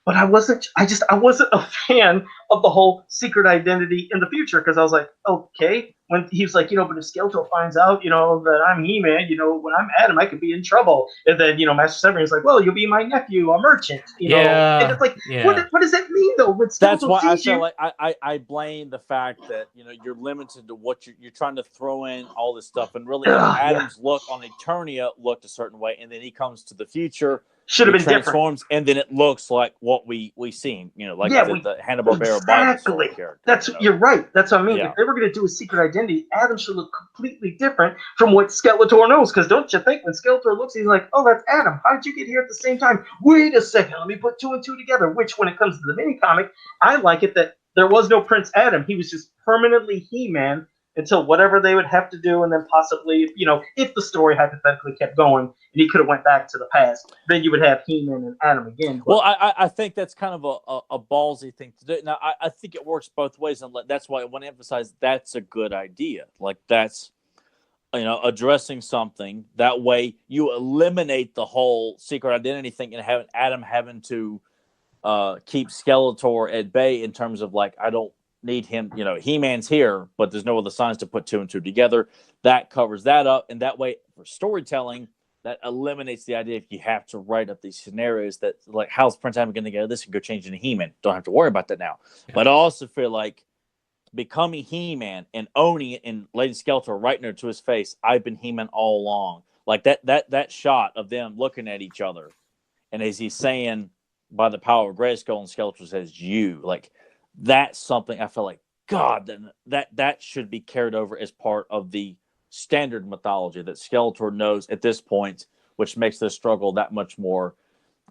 But I wasn't a fan of the whole secret identity in the future, because I was like, okay, when he was like, but if Skeletor finds out, that I'm He-Man, when I'm Adam, I could be in trouble. And then, Master Severn is like, well, you'll be my nephew, a merchant, And it's like, what does that mean though? When that's why I feel like I blame the fact that, you're limited to what you're trying to throw in all this stuff. And really, Adam's look on Eternia looked a certain way. And then he comes to the future. Should have been transforms, different. And then it looks like what we seen, the Hanna-Barbera exactly. Character. You're right. That's what I mean. Yeah. If they were going to do a secret identity, Adam should look completely different from what Skeletor knows. Because don't you think when Skeletor looks, he's like, "Oh, that's Adam. How did you get here at the same time? Wait a second. Let me put 2 and 2 together." Which, when it comes to the mini comic, I like it that there was no Prince Adam. He was just permanently He-Man until whatever they would have to do, and then possibly, if the story hypothetically kept going and he could have went back to the past, then you would have He-Man and Adam again. Well, I think that's kind of a ballsy thing to do. Now, I think it works both ways, and that's why I want to emphasize that's a good idea. Like, that's, addressing something. That way you eliminate the whole secret identity thing and having Adam having to keep Skeletor at bay in terms of, like, I don't need him, He-Man's here, but there's no other signs to put 2 and 2 together. That covers that up, and that way for storytelling, that eliminates the idea if you have to write up these scenarios that, like, how's Prince Adam going to get this and go change into He-Man? Don't have to worry about that now. Yeah. But I also feel like becoming He-Man and owning it, and Lady Skeletor writing her to his face, I've been He-Man all along. Like that shot of them looking at each other, and as he's saying, by the power of Grayskull, and Skeletor says, you, like, that's something I feel like, God, that should be carried over as part of the standard mythology that Skeletor knows at this point, which makes this struggle that much more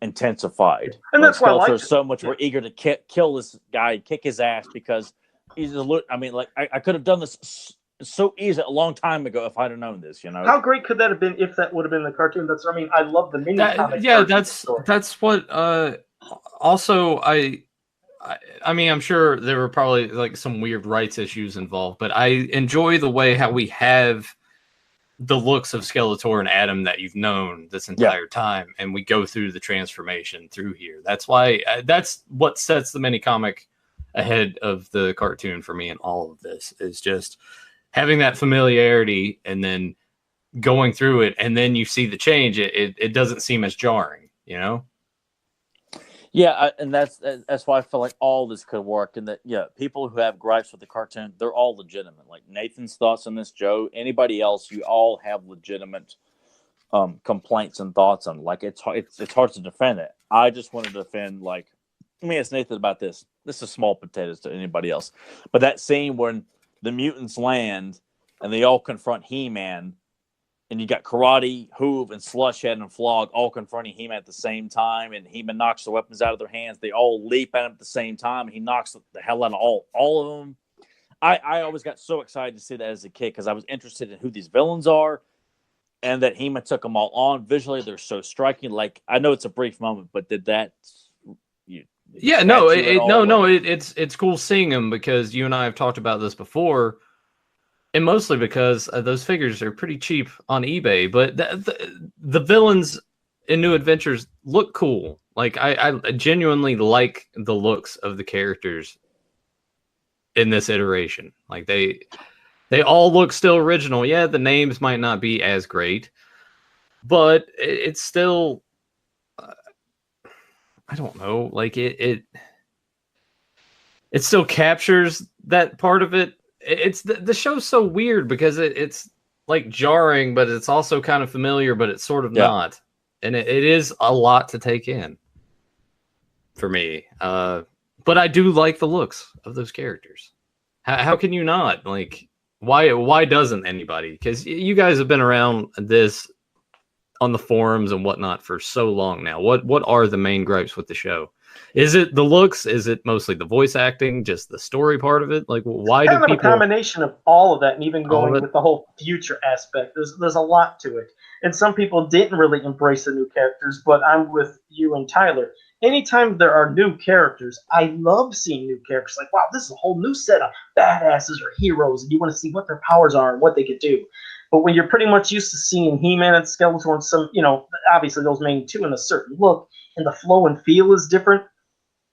intensified. And that's why Skeletor is so much more eager to kill this guy, kick his ass, because he's I could have done this so easy a long time ago if I'd have known this. How great could that have been if that would have been the cartoon? I love the mini comic. Yeah, that's what. Also, I mean, I'm sure there were probably like some weird rights issues involved, but I enjoy the way how we have the looks of Skeletor and Adam that you've known this entire time, and we go through the transformation through here. That's why that's what sets the mini comic ahead of the cartoon for me in all of this, is just having that familiarity and then going through it, and then you see the change. It doesn't seem as jarring, Yeah, and that's why I feel like all this could work, and that people who have gripes with the cartoon, they're all legitimate. Like Nathan's thoughts on this, Joe, anybody else, you all have legitimate complaints and thoughts on. Like it's hard to defend it. I just want to defend like. Let me ask Nathan about this. This is small potatoes to anybody else, but that scene when the mutants land and they all confront He-Man, and you got Karate, Hoove, and Slushhead and Flog all confronting He-Man at the same time, and He-Man knocks the weapons out of their hands. They all leap at him at the same time, and he knocks the hell out of all of them. I always got so excited to see that as a kid because I was interested in who these villains are, and that He-Man took them all on. Visually, they're so striking. Like, I know it's a brief moment, but did that... Yeah, no, it's cool seeing them because you and I have talked about this before, and mostly because those figures are pretty cheap on eBay. But the villains in New Adventures look cool. Like I genuinely like the looks of the characters in this iteration. Like they all look still original. Yeah, the names might not be as great, but it's still. I don't know, like it still captures that part of it. It's the show's so weird because it's like jarring, but it's also kind of familiar, but it's sort of not. And it is a lot to take in for me. But I do like the looks of those characters. How can you not? Like, why doesn't anybody? Because you guys have been around this on the forums and whatnot for so long now. What are the main gripes with the show? Is it the looks? Is it mostly the voice acting? Just the story part of it? Like, why do people? A combination of all of that, and even going with the whole future aspect. There's a lot to it, and some people didn't really embrace the new characters. But I'm with you and Tyler. Anytime there are new characters, I love seeing new characters. Like, wow, this is a whole new set of badasses or heroes, and you want to see what their powers are and what they could do. But when you're pretty much used to seeing He-Man and Skeletor and some, obviously those main two in a certain look, and the flow and feel is different,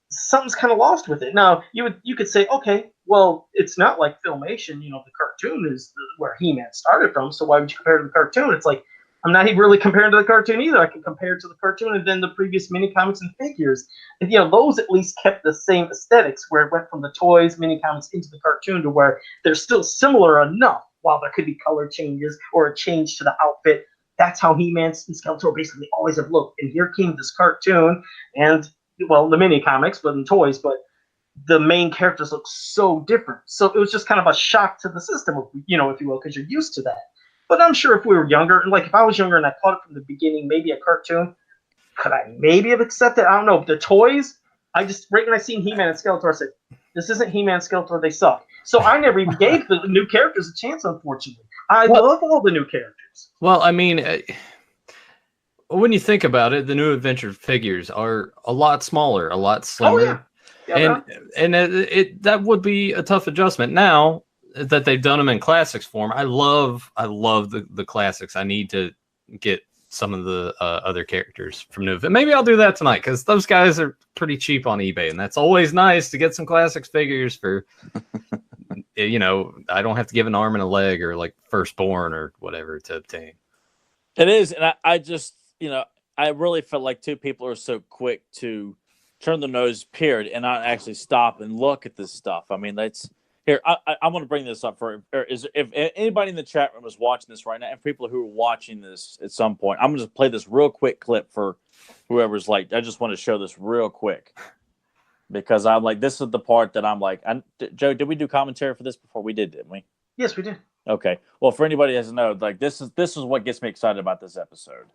something's kind of lost with it. Now, you could say, okay, well, it's not like Filmation. The cartoon is where He-Man started from, so why would you compare to the cartoon? It's like, I'm not even really comparing to the cartoon either. I can compare it to the cartoon and then the previous mini comics and figures. And, those at least kept the same aesthetics, where it went from the toys, mini comics into the cartoon to where they're still similar enough. While there could be color changes or a change to the outfit, that's how He-Man and Skeletor basically always have looked. And here came this cartoon and, well, the mini comics, but in toys, but the main characters look so different. So it was just kind of a shock to the system, if you will, because you're used to that. But I'm sure if we were younger, like if I was younger and I caught it from the beginning, maybe a cartoon, could I maybe have accepted? I don't know. But the toys, right when I seen He-Man and Skeletor, I said, this isn't He-Man and Skeletor, they suck. So I never even gave the new characters a chance, unfortunately. I love all the new characters. Well, I mean, when you think about it, the New Adventure figures are a lot smaller, a lot slimmer. Oh, yeah. And that would be a tough adjustment. Now that they've done them in classics form, I love the classics. I need to get some of the other characters from New Adventure. Maybe I'll do that tonight because those guys are pretty cheap on eBay, and that's always nice to get some classics figures for. I don't have to give an arm and a leg or like Firstborn or whatever to obtain. It is, and I just, I really felt like two people are so quick to turn the nose, period, and not actually stop and look at this stuff. I mean, here. I'm going to bring this up if anybody in the chat room is watching this right now, and people who are watching this at some point, I'm going to play this real quick clip for whoever's like. I just want to show this real quick. Because I'm like, this is the part that I'm like, Joe, did we do commentary for this before? We didn't we? Yes, we did. Okay. Well, for anybody who doesn't know, like this is what gets me excited about this episode.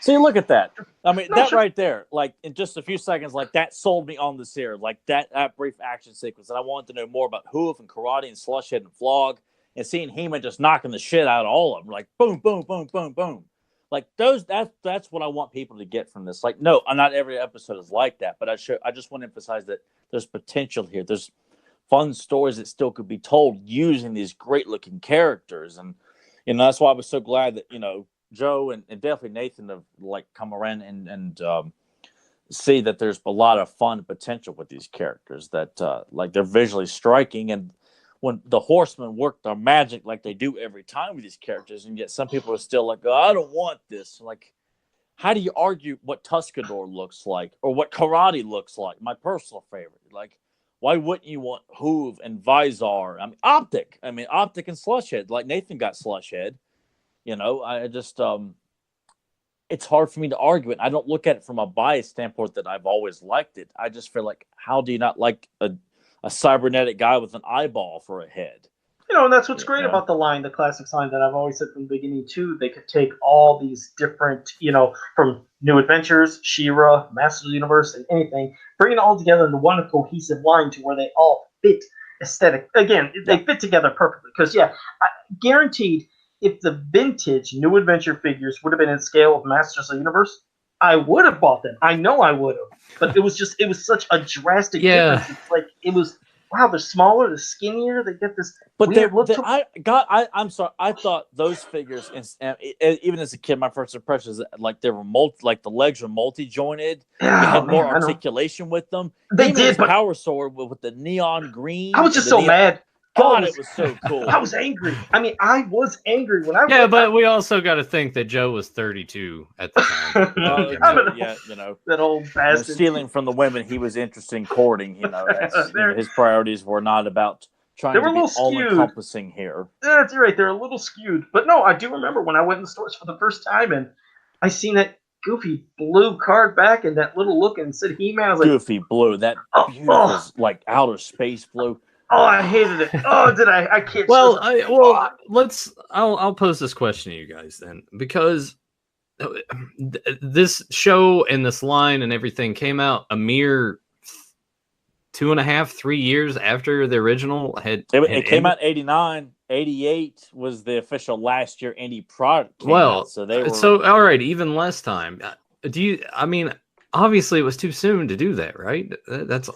See, look at that. I mean, that right there, like in just a few seconds, like that sold me on this here. Like that brief action sequence. And I wanted to know more about Hoof and Karate and Slushhead and Flog, and seeing He-Man just knocking the shit out of all of them. Like boom, boom, boom, boom, boom. Like that's what I want people to get from this. Like, no, not every episode is like that, but I just want to emphasize that there's potential here. There's fun stories that still could be told using these great looking characters. And that's why I was so glad that, Joe and definitely Nathan have like come around and see that there's a lot of fun potential with these characters that like they're visually striking, and when the Horsemen work their magic like they do every time with these characters, and yet some people are still like, oh, I don't want this. Like, how do you argue what Tuscador looks like or what Karate looks like? My personal favorite. Like, why wouldn't you want Hoove and Visor? I mean, Optic. I mean, Optic and Slushhead. Like Nathan got Slushhead. You know, I just it's hard for me to argue it. I don't look at it from a bias standpoint that I've always liked it. I just feel like, how do you not like a cybernetic guy with an eyeball for a head? You know, and that's what's great about the line, the classics line that I've always said from the beginning too. They could take all these different, you know, from New Adventures, She-Ra, Masters of the Universe, and anything, bring it all together into one cohesive line to where they all fit aesthetic. Again, they fit together perfectly. Because guaranteed, if the vintage New Adventure figures would have been in scale of Masters of the Universe, I would have bought them. I know I would have. But it was such a drastic difference. It's like, it was, wow, they're smaller, they're skinnier, they get this weird look to them. I'm sorry, I thought those figures, even as a kid, my first impression is that, like, they were like the legs were multi-jointed. They had more articulation with them. They did, but Power Sword with the neon green. I was just so mad. God, it was so cool. I was angry. I mean, I was angry when I. Yeah, but we also got to think that Joe was 32 at the time. You know, that old bastard. Stealing from the women he was interested in courting. You know, his priorities were not about trying to be all-encompassing here. That's right. They're a little skewed. But no, I do remember when I went in the stores for the first time and I seen that goofy blue card back and that little look and said He-Man. I was like, goofy blue, that beautiful, like outer space blue. Oh, I hated it. Oh, did I? I can't. Well, I'll pose this question to you guys then, because this show and this line and everything came out a mere 2.5, 3 years after the original had. It came out in 89. 88 was the official last year indie product. So they were. So all right, even less time. I mean, obviously it was too soon to do that, right? That's.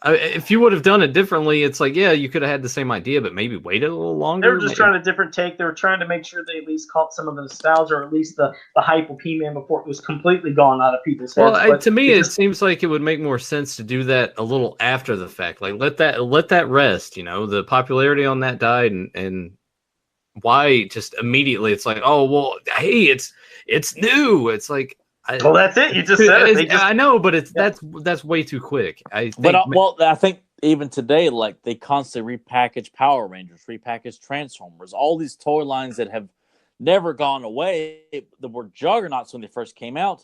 If you would have done it differently, it's like, yeah, you could have had the same idea, but maybe waited a little longer. They were just trying a different take. They were trying to make sure they at least caught some of the nostalgia, or at least the hype of He-Man before it was completely gone out of people's heads. Well, to me, it seems like it would make more sense to do that a little after the fact. Like, let that rest. You know, the popularity on that died, and why just immediately? It's like, oh well, hey, it's new. It's like. Well, that's it. You just said it. I know, but that's way too quick. I think even today, like, they constantly repackage Power Rangers, repackage Transformers, all these toy lines that have never gone away. That were juggernauts when they first came out.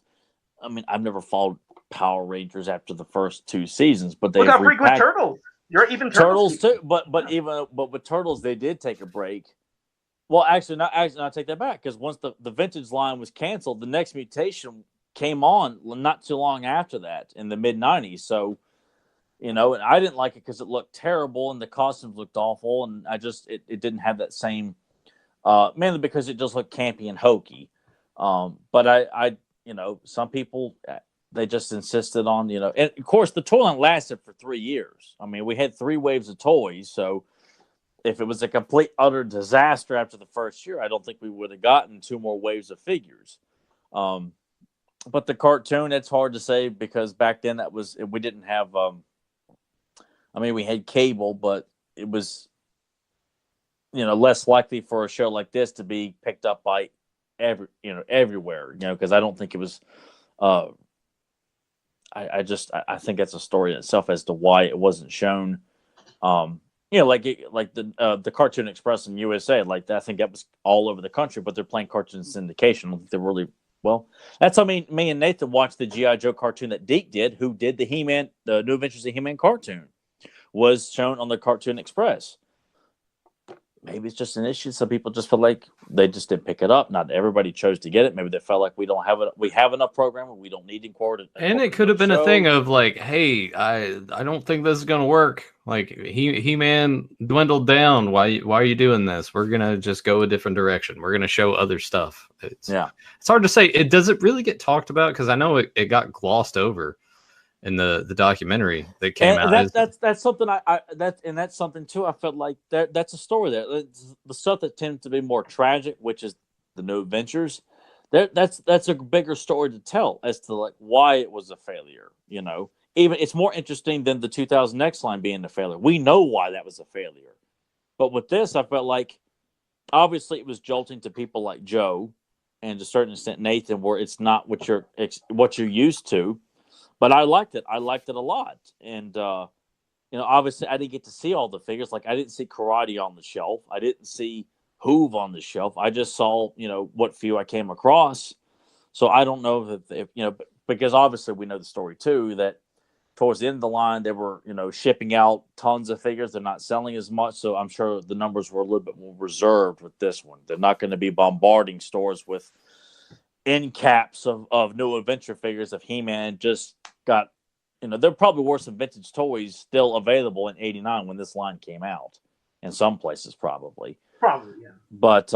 I mean, I've never followed Power Rangers after the first 2 seasons, but they got frequent Turtles. You're even Turtles too. But with Turtles, they did take a break. Well, actually, I take that back, because once the vintage line was canceled, the next mutation came on not too long after that in the mid-90s. So, you know, and I didn't like it because it looked terrible and the costumes looked awful, and I just it didn't have that same mainly because it just looked campy and hokey. But I you know, some people, they just insisted on, you know, and of course the toy line lasted for 3 years. I mean, we had 3 waves of toys, so if it was a complete utter disaster after the first year, I don't think we would have gotten 2 more waves of figures. But the cartoon, it's hard to say, because back then we didn't have. I mean, we had cable, but it was, you know, less likely for a show like this to be picked up by everywhere. You know, because I don't think it was. I think that's a story in itself as to why it wasn't shown. You know, like the Cartoon Express in USA, like that, I think that was all over the country, but they're playing cartoon syndication. I don't think they're really. Well, that's how me and Nathan watched the G.I. Joe cartoon that Deke did, who did the New Adventures of He-Man cartoon, was shown on the Cartoon Express. Maybe it's just an issue. Some people just feel like they just didn't pick it up. Not everybody chose to get it. Maybe they felt like we have enough programming. We don't need to incorporate it. And it could have been a thing of like, hey, I don't think this is going to work. Like He-Man dwindled down. Why are you doing this? We're going to just go a different direction. We're going to show other stuff. It's hard to say. Does it really get talked about? Because I know it got glossed over in the documentary that came out. That's something that's something too. I felt like that's a story there. The stuff that tends to be more tragic, which is the New Adventures, that's a bigger story to tell as to like why it was a failure. Even it's more interesting than the 2000 X line being a failure. We know why that was a failure, but with this, I felt like obviously it was jolting to people like Joe and to a certain extent Nathan, where it's not what you're used to. But I liked it. I liked it a lot, and obviously I didn't get to see all the figures. Like I didn't see Karate on the shelf. I didn't see Hoove on the shelf. I just saw what few I came across. So I don't know if because obviously we know the story too that towards the end of the line, they were, shipping out tons of figures. They're not selling as much. So I'm sure the numbers were a little bit more reserved with this one. They're not going to be bombarding stores with end caps of new adventure figures if He-Man just got, there probably were some vintage toys still available in 89 when this line came out in some places probably. Probably, yeah. But,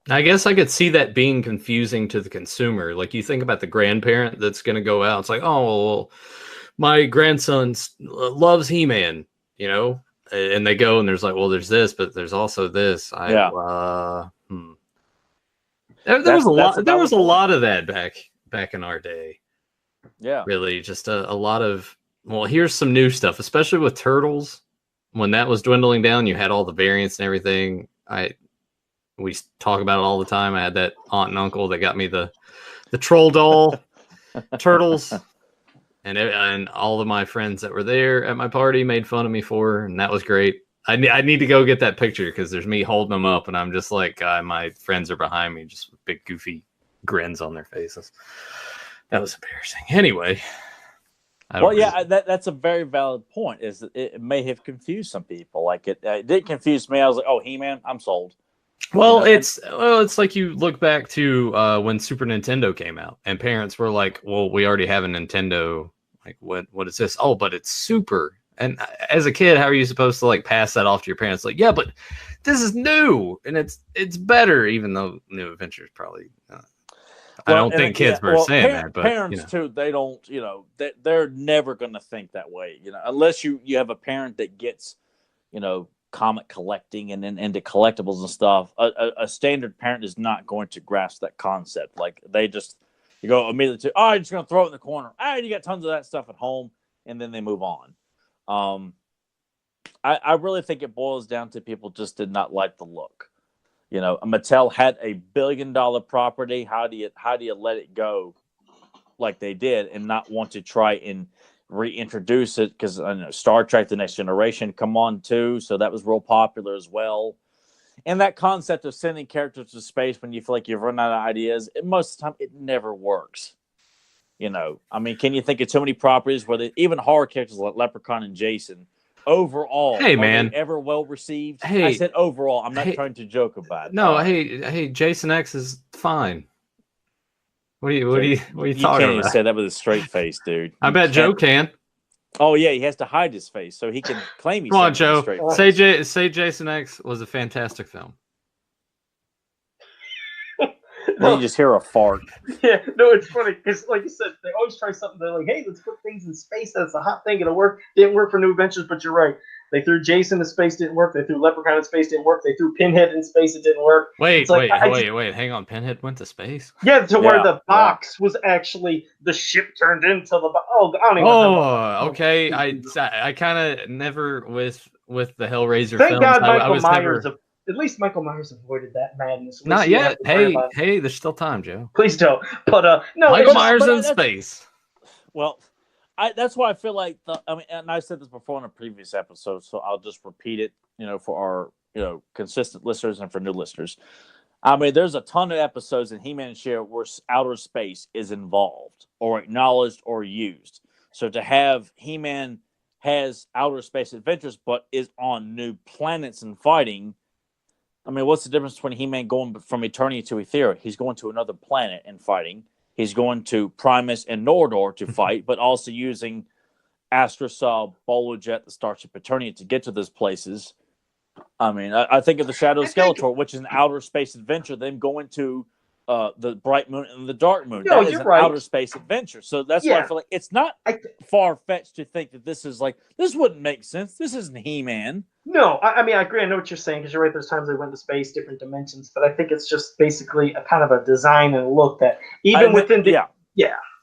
I guess I could see that being confusing to the consumer. Like you think about the grandparent that's going to go out. It's like, oh, well, my grandson loves He-Man, and they go and there's like, well, there's this, but there's also this. There was a lot of that back in our day. Yeah, really, just a lot of. Well, here's some new stuff, especially with Turtles. When that was dwindling down, you had all the variants and everything. We talk about it all the time. I had that aunt and uncle that got me the troll doll Turtles. And all of my friends that were there at my party made fun of me for her, and that was great. I need to go get that picture because there's me holding them up, and I'm just like, my friends are behind me, just with big goofy grins on their faces. That was embarrassing. Anyway. That's a very valid point. Is that it may have confused some people. Like it did confuse me. I was like, oh, He-Man, I'm sold. Well, it's like you look back to when Super Nintendo came out, and parents were like, well, we already have a Nintendo. Like, what is this? Oh, but it's Super. And as a kid, how are you supposed to like pass that off to your parents? Like, yeah, but this is new and it's better, even though New Adventure is probably. I don't think kids were saying that, but parents too. They don't. They're never going to think that way. Unless you have a parent that gets, comic collecting and then into collectibles and stuff. A standard parent is not going to grasp that concept. Like they just. You go immediately to, I'm just going to throw it in the corner. You got tons of that stuff at home, and then they move on. I really think it boils down to people just did not like the look. Mattel had $1 billion property. How do you let it go like they did and not want to try and reintroduce it? Because I know Star Trek: The Next Generation come on too, so that was real popular as well. And that concept of sending characters to space when you feel like you've run out of ideas, most of the time it never works. Can you think of too many properties where even horror characters like Leprechaun and Jason, overall, hey man, ever well received? Hey, I said overall. I'm not trying to joke about it. No, hey, Jason X is fine. What are you talking about? You can't even say that with a straight face, dude. I bet Joe can. Oh yeah, he has to hide his face so he can claim he's. Come on, Joe. Say Jason X was a fantastic film. Then you just hear a fart. Yeah, no, it's funny because, like you said, they always try something. They're like, "Hey, let's put things in space. That's a hot thing. It'll work." Didn't work for New Adventures, but you're right. They threw Jason in space, didn't work. They threw Leprechaun in space, didn't work. They threw Pinhead in space, it didn't work. Wait. Hang on. Pinhead went to space? Yeah, where the box was actually the ship turned into the box. Oh, I don't even know. Oh, okay. I kind of never with the Hellraiser Thank films. God I was Myers at least Michael Myers avoided that madness. Not yet. Hey, there's still time, Joe. Please don't. But no, Michael Myers in space. Well, that's why I feel like and I said this before in a previous episode, so I'll just repeat it, for our consistent listeners and for new listeners. There's a ton of episodes in He-Man and She-Ra where outer space is involved or acknowledged or used. So to have He-Man has outer space adventures, but is on new planets and fighting. What's the difference between He-Man going from Eternia to Ethera? He's going to another planet and fighting. He's going to Primus and Nordor to fight, but also using Astrosol, Bolojet, the Starship Eternia to get to those places. I think of the Shadow of Skeletor, which is an outer space adventure, them going to the Bright Moon and the Dark Moon. No, That is you're an right. outer space adventure. So that's why I Yeah. feel like it's not far fetched to think that this is like this wouldn't make sense. This isn't He-Man. No, I mean, I agree. I know what you're saying because you're right. There's times they went to space, different dimensions, but I think it's just basically a kind of a design and look that even within the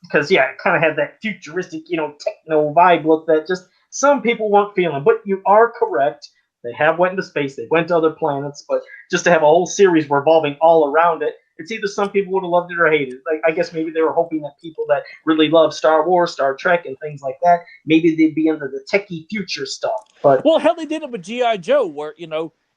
because it kind of had that futuristic, techno vibe look that just some people weren't feeling. But you are correct. They have went into space. They went to other planets, but just to have a whole series revolving all around it, it's either some people would have loved it or hated it. Like I guess maybe they were hoping that people that really love Star Wars, Star Trek, and things like that, maybe they'd be into the techie future stuff. But well, hell, they did it with GI Joe, where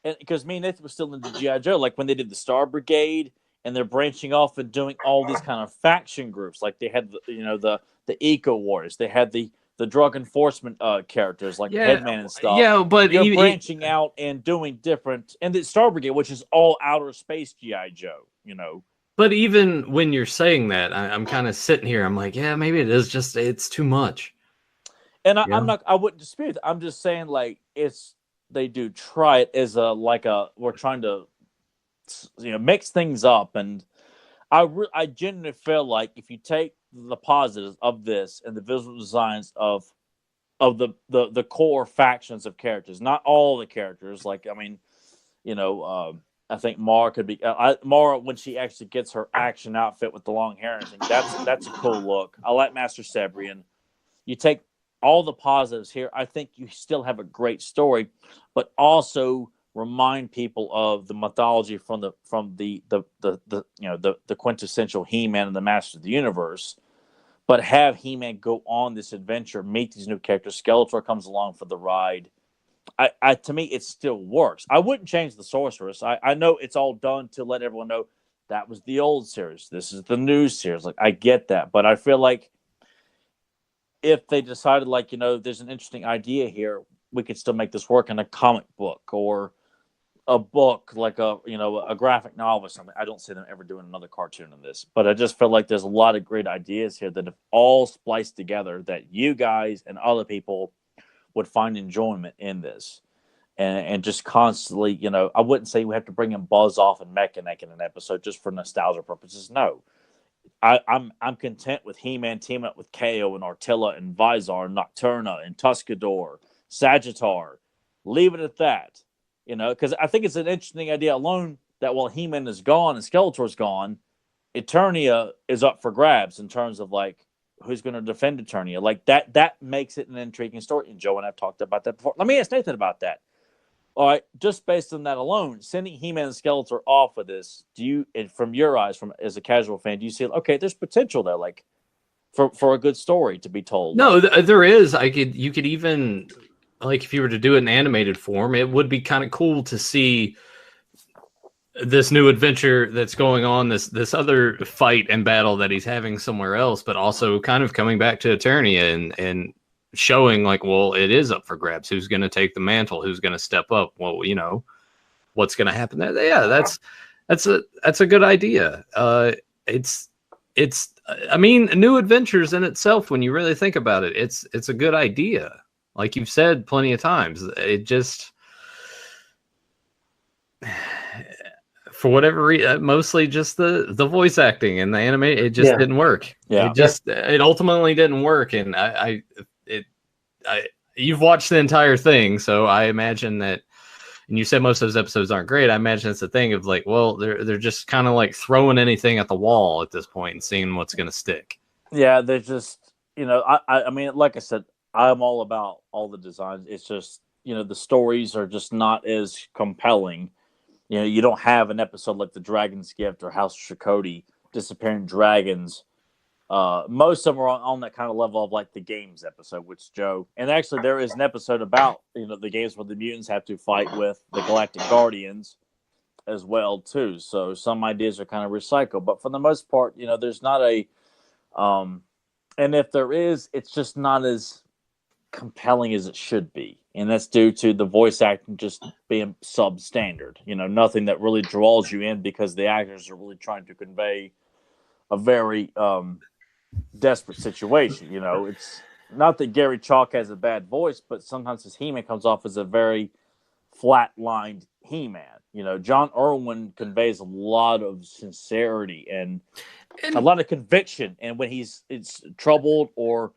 because me and Nathan was still into GI Joe, like when they did the Star Brigade, and they're branching off and doing all these kind of faction groups. Like they had the Eco Warriors, they had the drug enforcement characters like Headman and stuff. Yeah, but you're branching out and doing different, and the Star Brigade, which is all outer space GI Joe. But even when you're saying that, I'm kind of sitting here. I'm like, yeah, maybe it is just it's too much. And I wouldn't dispute it. I'm just saying like they do try it as we're trying to mix things up, and I genuinely feel like if you take the positives of this and the visual designs of the core factions of characters, not all the characters. Like I mean, I think Mara could be Mara when she actually gets her action outfit with the long hair and everything. That's a cool look. I like Master Sabrian. You take all the positives here. I think you still have a great story, but also remind people of the mythology from the quintessential He-Man and the Master of the Universe. But have He-Man go on this adventure, meet these new characters. Skeletor comes along for the ride. To me, it still works. I wouldn't change the Sorceress. I know it's all done to let everyone know that was the old series. This is the new series. Like I get that, but I feel like if they decided, there's an interesting idea here, we could still make this work in a comic book or a book, like a graphic novel or something. I don't see them ever doing another cartoon in this, but I just feel like there's a lot of great ideas here that have all spliced together that you guys and other people would find enjoyment in this, and just constantly, I wouldn't say we have to bring in Buzz off and Mechanic in an episode just for nostalgia purposes. No, I'm content with He-Man teaming up with KO and Artilla and Vizar and Nocturna and Tuscador, Sagittar. Leave it at that, because I think it's an interesting idea alone that while He-Man is gone and Skeletor's gone, Eternia is up for grabs in terms of who's going to defend Eternia. Like that makes it an intriguing story. And Joe and I've talked about that before. Let me ask Nathan about that. All right, just based on that alone, sending He-Man and Skeletor off with this, do you, from your eyes, as a casual fan, do you see there's potential there, for a good story to be told? No, there is. You could even if you were to do it in animated form, it would be kind of cool to see this new adventure that's going on, this other fight and battle that he's having somewhere else, but also kind of coming back to Eternia and showing it is up for grabs. Who's going to take the mantle? Who's going to step up? Well, what's going to happen there? Yeah, that's a good idea. It's I mean, New Adventures in itself, when you really think about it, it's a good idea. Like you've said plenty of times, it just for whatever reason, mostly just the voice acting and the anime, it just didn't work. Yeah, it ultimately didn't work, and you've watched the entire thing, so I imagine that. And you said most of those episodes aren't great. I imagine it's a thing of they're just kind of throwing anything at the wall at this point and seeing what's going to stick. Yeah, they're just I mean, like I said, I'm all about all the designs. It's just the stories are just not as compelling. You don't have an episode like The Dragon's Gift or House of Shakoti, Disappearing Dragons. Most of them are on that kind of level of the games episode, which Joe, and actually there is an episode about the games where the mutants have to fight with the Galactic Guardians as well too. So some ideas are kind of recycled, but for the most part, there's not a and if there is, it's just not as compelling as it should be, and that's due to the voice acting just being substandard. Nothing that really draws you in because the actors are really trying to convey a very desperate situation. It's not that Gary Chalk has a bad voice, but sometimes his He-Man comes off as a very flat-lined He-Man. John Irwin conveys a lot of sincerity and a lot of conviction. And when it's troubled or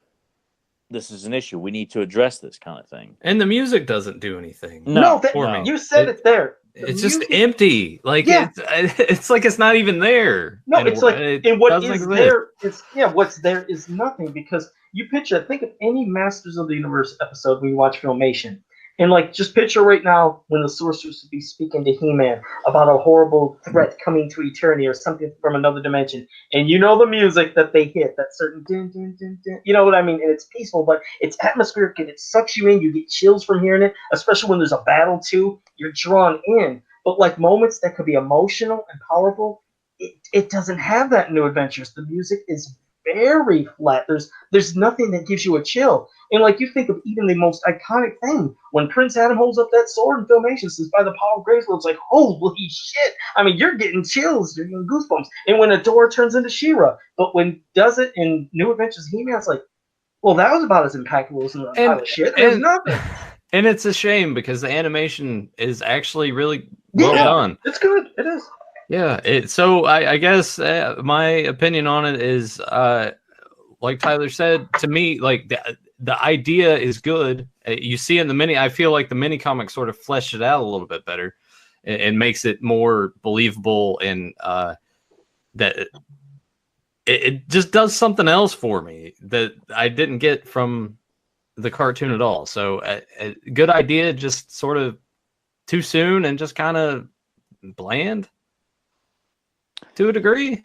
this is an issue, we need to address this kind of thing. And the music doesn't do anything. No, you said it there. It's just empty. Like it's like it's not even there. No, it's like and what is there is what's there is nothing, because you think of any Masters of the Universe episode when you watch Filmation. And like, just picture right now when the sorceress would be speaking to He-Man about a horrible threat coming to eternity or something from another dimension, and the music that they hit, that certain din din din din, you know what I mean? And it's peaceful, but it's atmospheric and it sucks you in. You get chills from hearing it, especially when there's a battle too. You're drawn in. But like moments that could be emotional and powerful, it doesn't have that in New Adventures. The music is very flat. There's nothing that gives you a chill. And like, you think of even the most iconic thing, when Prince Adam holds up that sword in Filmation, says by the power of Grayskull, it's like, holy shit. I mean, you're getting chills, you're getting goosebumps. And when Adora turns into She-Ra, but when does it in New Adventures He-Man's like, well, that was about as impactful as a pile of shit. There's nothing. And it's a shame because the animation is actually really well done. It's good. It is. Yeah. So I guess my opinion on it is, like Tyler said, to me, like the idea is good. You see in the mini, I feel like the mini comic sort of fleshed it out a little bit better and makes it more believable, and that it just does something else for me that I didn't get from the cartoon at all. So a good idea, just sort of too soon and just kind of bland to a degree.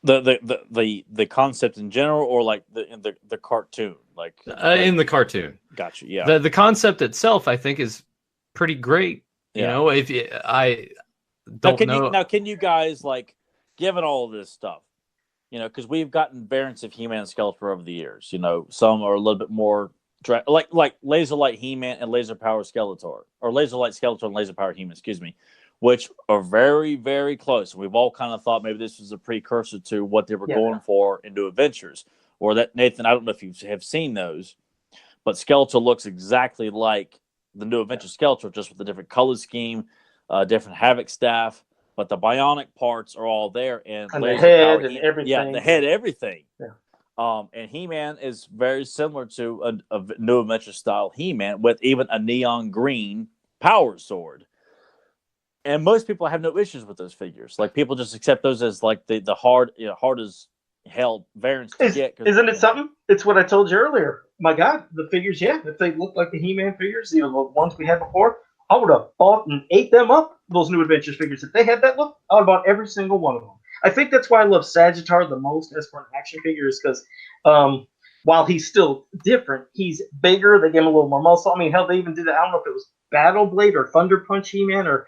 The concept in general, or like the cartoon, like in the cartoon. Gotcha. Yeah. The concept itself, I think, is pretty great. You know, if I don't know. Now, can you guys, like, given all of this stuff, because we've gotten variants of He-Man and Skeletor over the years. Some are a little bit more like Laser Light He-Man and Laser Power Skeletor, or Laser Light Skeletor and Laser Power He-Man. Excuse me. Which are very, very close. We've all kind of thought maybe this was a precursor to what they were going for in New Adventures. Or that, Nathan, I don't know if you have seen those, but Skeletor looks exactly like the New Adventures Skeletor, just with a different color scheme, different Havoc staff, but the bionic parts are all there. And the head and everything. Yeah, the head, everything. Yeah. And He-Man is very similar to a New Adventures style He-Man, with even a neon green power sword. And most people have no issues with those figures. Like, people just accept those as like the hard as hell variants to get. Isn't it something? It's what I told you earlier. My God, the figures, if they look like the He-Man figures, the ones we had before, I would have bought and ate them up, those New Adventures figures. If they had that look, I would have bought every single one of them. I think that's why I love Sagittar the most as for an action figure, is because while he's still different, he's bigger. They give him a little more muscle. I mean, hell, they even did it. I don't know if it was Battle Blade or Thunder Punch He-Man or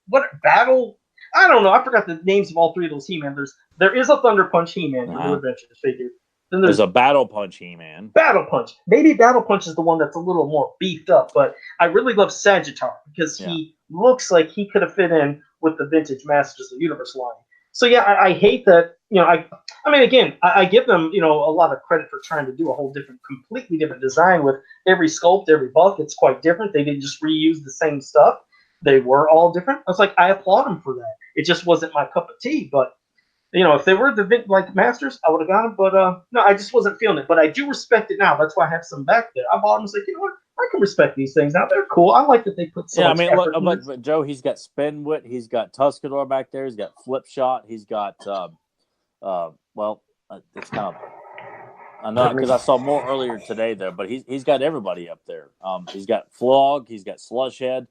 what Battle. I don't know. I forgot the names of all three of those He-Man. There is a Thunder Punch He-Man in New Adventures figure. Then there's a Battle Punch He-Man. Battle Punch. Maybe Battle Punch is the one that's a little more beefed up, but I really love Sagittar because he looks like he could have fit in with the vintage Masters of the Universe line. So yeah, I hate that. I mean, again, I give them, a lot of credit for trying to do a whole completely different design with every sculpt, every buff. It's quite different. They didn't just reuse the same stuff. They were all different. I was like, I applaud them for that. It just wasn't my cup of tea. But, if they were like Masters, I would have got them. But no, I just wasn't feeling it. But I do respect it now. That's why I have some back there. I bought them. I was like, what? I can respect these things now. They're cool. I like that they put so much effort in this. But Joe, he's got Spinwit. He's got Tuscador back there. He's got Flip Shot. He's got, it's kind of, I know because I saw more earlier today there, but he's got everybody up there. He's got Flog. He's got Slushhead.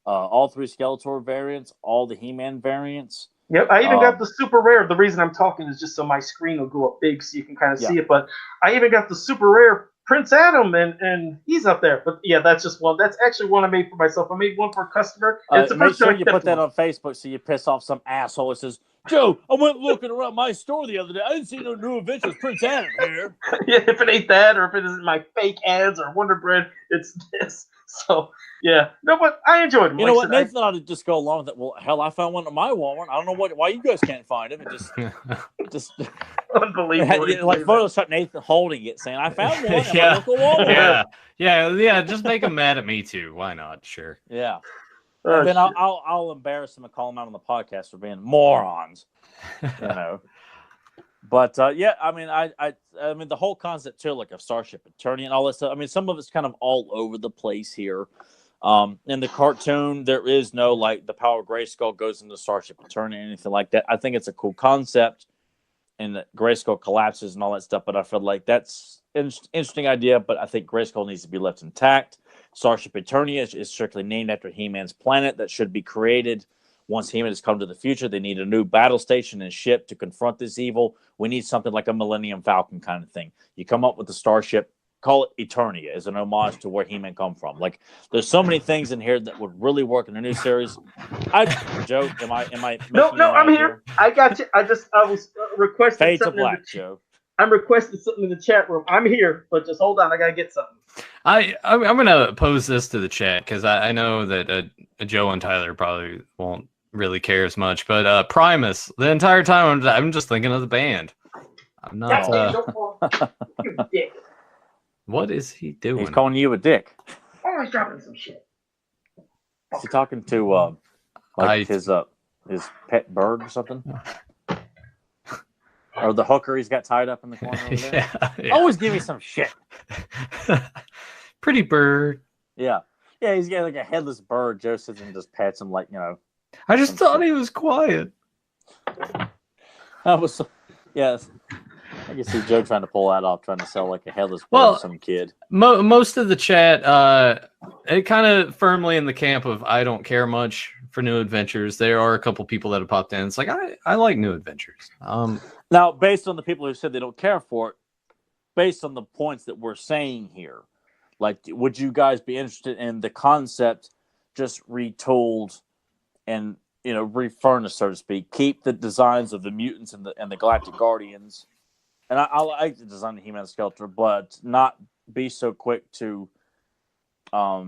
All three Skeletor variants. All the He-Man variants. Yep, I even got the super rare. The reason I'm talking is just so my screen will go up big so you can kind of see it. But I even got the super rare Prince Adam, and he's up there. But yeah, that's just one. That's actually one I made for myself. I made one for a customer. It's the make sure you put that on Facebook so you piss off some asshole that says, Joe, I went looking around my store the other day. I didn't see no New Adventures Prince Adam here. Yeah, if it ain't that, or if it isn't my fake ads or Wonder Bread, it's this. So, yeah. No, but I enjoyed them. You know what? Nathan ought to just go along with it. Well, hell, I found one at my Walmart. I don't know why you guys can't find him. It just unbelievable. Like Photoshop Nathan holding it, saying, I found one at my local Walmart. Yeah. Just make them mad at me, too. Why not? Sure. Yeah. And then shit. I'll embarrass them and call them out on the podcast for being morons. You know. But yeah, I mean, I mean, the whole concept too, like of Starship Attorney and all that stuff. I mean, some of it's kind of all over the place here. In the cartoon, there is no like the power of Grayskull goes into Starship Attorney or anything like that. I think it's a cool concept, and that Grayskull collapses and all that stuff. But I feel like that's an interesting idea. But I think Grayskull needs to be left intact. Starship Eternia is strictly named after He-Man's planet that should be created. Once He-Man has come to the future, they need a new battle station and ship to confront this evil. We need something like a Millennium Falcon kind of thing. You come up with the starship, call it Eternia as an homage to where He-Man come from. Like, there's so many things in here that would really work in a new series. Joe, am I? No, I'm here. I got you. I was requesting Fade to something. black, Joe. I'm requesting something in the chat room. I'm here, but just hold on. I gotta get something. I'm gonna pose this to the chat because I know that Joe and Tyler probably won't really care as much, but Primus, the entire time I'm just thinking of the band. I'm not. You dick. What is he doing? He's calling you a dick. Always dropping some shit. Is he talking to his pet bird or something? Or the hooker he's got tied up in the corner over there? Yeah. Always give me some shit. Pretty bird. Yeah, he's got like a headless bird. Joe sits and just pets him like, you know. I just thought he was quiet. I was, yes. I can see Joe trying to pull that off, trying to sell like a headless bird to some kid. Most of the chat, it kind of firmly in the camp of I don't care much for New Adventures. There are a couple people that have popped in. It's like I like New Adventures. Now, based on the people who said they don't care for it, based on the points that we're saying here, like, would you guys be interested in the concept just retooled and, you know, refurnished, so to speak? Keep the designs of the mutants and the Galactic Guardians, and I like the design of He-Man Skeletor, but not be so quick to. I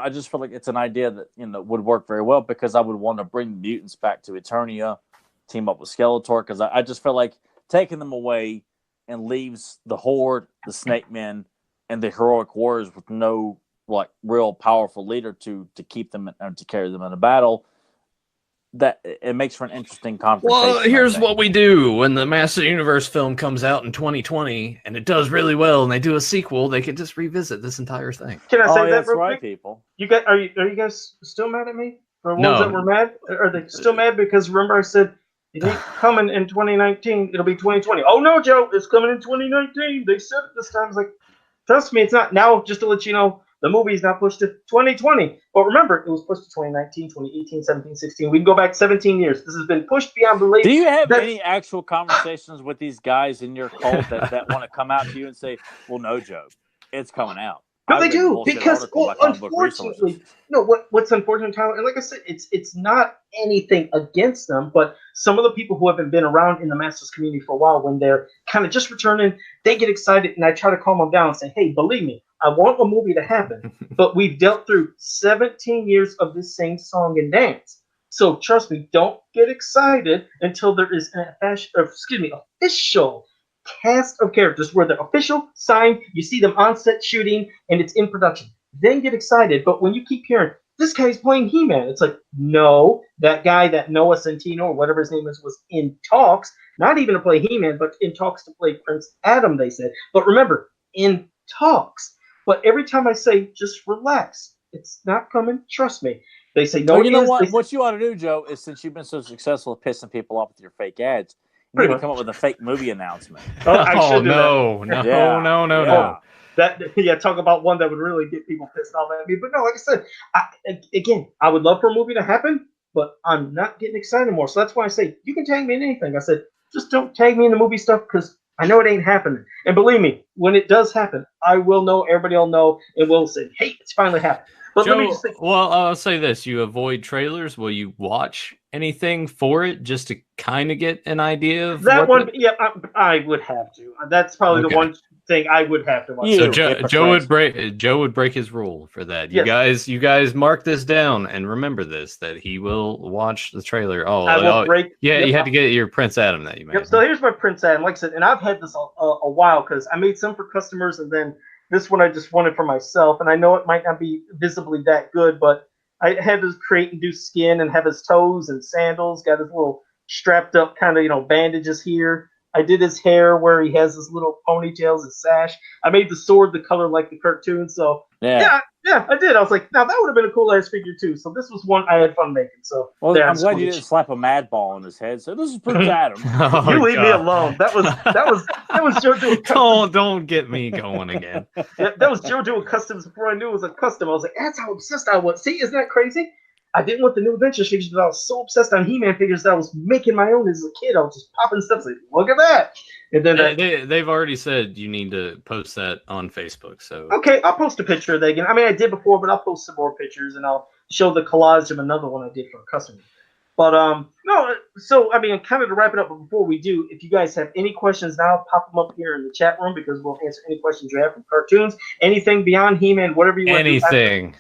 just feel like it's an idea that, you know, would work very well, because I would want to bring mutants back to Eternia, team up with Skeletor, because I just feel like taking them away and leaves the Horde, the Snake Men, and the Heroic Warriors with no like real powerful leader to keep them and to carry them in a battle. That it makes for an interesting confrontation. Well, here's what we do when the Master Universe film comes out in 2020 and it does really well, and they do a sequel. They could just revisit this entire thing. Can I say that that's real right, quick? people. You guys, are you guys still mad at me? For ones No. that were mad, are they still mad because remember I said it ain't coming in 2019? It'll be 2020. Oh no, Joe, it's coming in 2019. They said it this time. I was like, trust me, it's not. Now, just to let you know, the movie's not pushed to 2020. But remember, it was pushed to 2019, 2018, 17, 16. We can go back 17 years. This has been pushed beyond belief. Do you have any actual conversations with these guys in your cult that want to come out to you and say, well, no, Joe, it's coming out? No, they do, because unfortunately, what's unfortunate, Tyler, and like I said, it's not anything against them, but some of the people who haven't been around in the Masters community for a while, when they're kind of just returning, they get excited, and I try to calm them down and say, hey, believe me, I want a movie to happen, but we've dealt through 17 years of this same song and dance. So trust me, don't get excited until there is an official cast of characters where they're official, signed, you see them on set shooting, and it's in production. Then get excited. But when you keep hearing, this guy's playing He-Man, it's like, no, that guy that Noah Centino, or whatever his name is, was in talks, not even to play He-Man, but in talks to play Prince Adam, they said. But remember, in talks. But every time I say, just relax, it's not coming, trust me. They say, no, you know what? What you ought to do, Joe, is since you've been so successful at pissing people off with your fake ads, you need to come up with a fake movie announcement. No. Talk about one that would really get people pissed off at me. But no, like I said, I would love for a movie to happen, but I'm not getting excited more. So that's why I say, you can tag me in anything. I said, just don't tag me in the movie stuff, because I know it ain't happening. And believe me, when it does happen, I will know, everybody will know, and we'll say, hey, it's finally happened. But Joe, let me just say, well, I'll say this. You avoid trailers. Will you watch anything for it just to kind of get an idea of that one? Yeah, I would have to. That's probably the one thing I would have to watch. So Joe would break his rule for that. You guys mark this down and remember this, that he will watch the trailer. You had to get your Prince Adam that you made. So here's my Prince Adam. Like I said, and I've had this a while, because I made some for customers, and then this one I just wanted for myself. And I know it might not be visibly that good, but I had to create and do skin and have his toes and sandals. Got his little strapped up kind of bandages here. I did his hair where he has his little ponytails, his sash. I made the sword the color like the cartoon. So Yeah. yeah, I did. I was like, now that would have been a cool ass figure too. So this was one I had fun making. So Well, there, I'm glad you didn't slap a mad ball on his head. So this is Prince Adam. Oh, you leave me God. alone. That was Joe doing customs. Don't get me going again. That was Joe doing customs before I knew it was a custom. I was like, that's how obsessed I was. See, isn't that crazy? I didn't want the new Adventures figures, but I was so obsessed on He-Man figures that I was making my own as a kid. I was just popping stuff like, look at that. And then They've already said you need to post that on Facebook. So okay, I'll post a picture of that again. I mean, I did before, but I'll post some more pictures and I'll show the collage of another one I did for a customer. But no, so I mean, kind of to wrap it up. But before we do, if you guys have any questions now, pop them up here in the chat room because we'll answer any questions you have from cartoons, anything beyond He-Man, whatever you want. Anything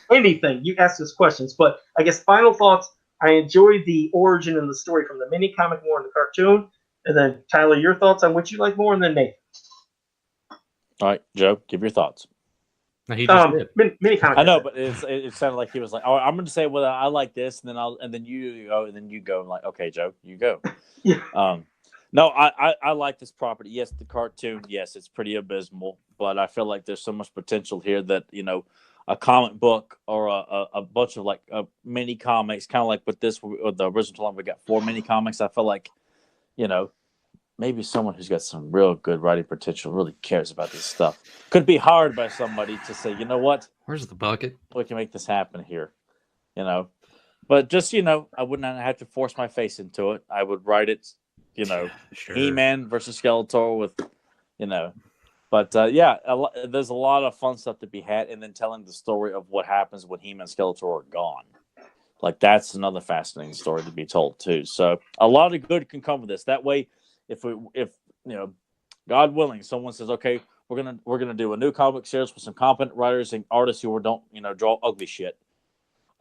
you ask us questions. But I guess final thoughts. I enjoyed the origin and the story from the mini comic more in the cartoon, and then Tyler, your thoughts on which you like more, and then Nate. All right, Joe, give your thoughts. he just did. Mini comic. I know, but it sounded like he was like, "Oh, I'm going to say well, I like this," and then you go, and then you go. I'm like, "Okay, Joe, you go." Yeah. No, I like this property. Yes, the cartoon. Yes, it's pretty abysmal, but I feel like there's so much potential here that a comic book or a bunch of like mini comics, kind of like with this with the original one, we got 4 mini comics. I feel like maybe someone who's got some real good writing potential really cares about this stuff. Could be hired by somebody to say, you know what? Where's the bucket? We can make this happen here, But just, I would not have to force my face into it. I would write it, Sure. He-Man versus Skeletor with, But, there's a lot of fun stuff to be had. And then telling the story of what happens when He-Man and Skeletor are gone. Like, that's another fascinating story to be told, too. So, a lot of good can come with this. That way, if God willing, someone says, okay, we're gonna do a new comic series with some competent writers and artists who don't draw ugly shit.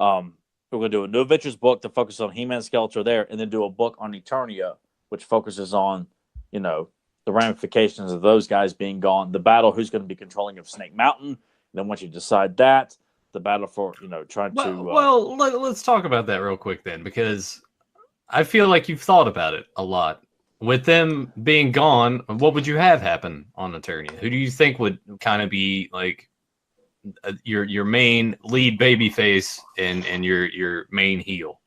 We're gonna do a new Adventures book to focus on He-Man and Skeletor there, and then do a book on Eternia, which focuses on the ramifications of those guys being gone, the battle who's going to be controlling of Snake Mountain. And then once you decide that, the battle for trying to. Well, let's talk about that real quick then, because I feel like you've thought about it a lot. With them being gone, what would you have happen on Eternia? Who do you think would kind of be like your main lead babyface and your main heel?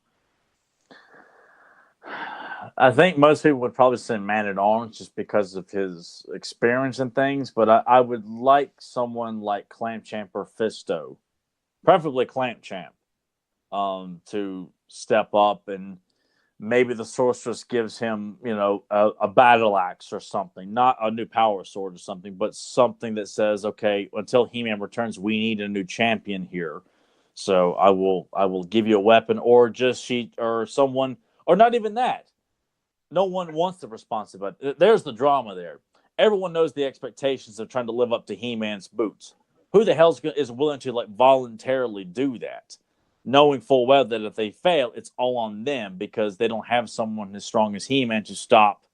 I think most people would probably say Man-at-Arms just because of his experience and things, but I would like someone like Clamp Champ or Fisto, preferably Clamp Champ, to step up, and maybe the Sorceress gives him, a battle axe or something, not a new power sword or something, but something that says, okay, until He-Man returns, we need a new champion here. So I will give you a weapon, or or someone, or not even that. No one wants the responsibility. There's the drama there. Everyone knows the expectations of trying to live up to He-Man's boots. Who the hell is willing to voluntarily do that? Knowing full well that if they fail, it's all on them because they don't have someone as strong as He-Man to stop,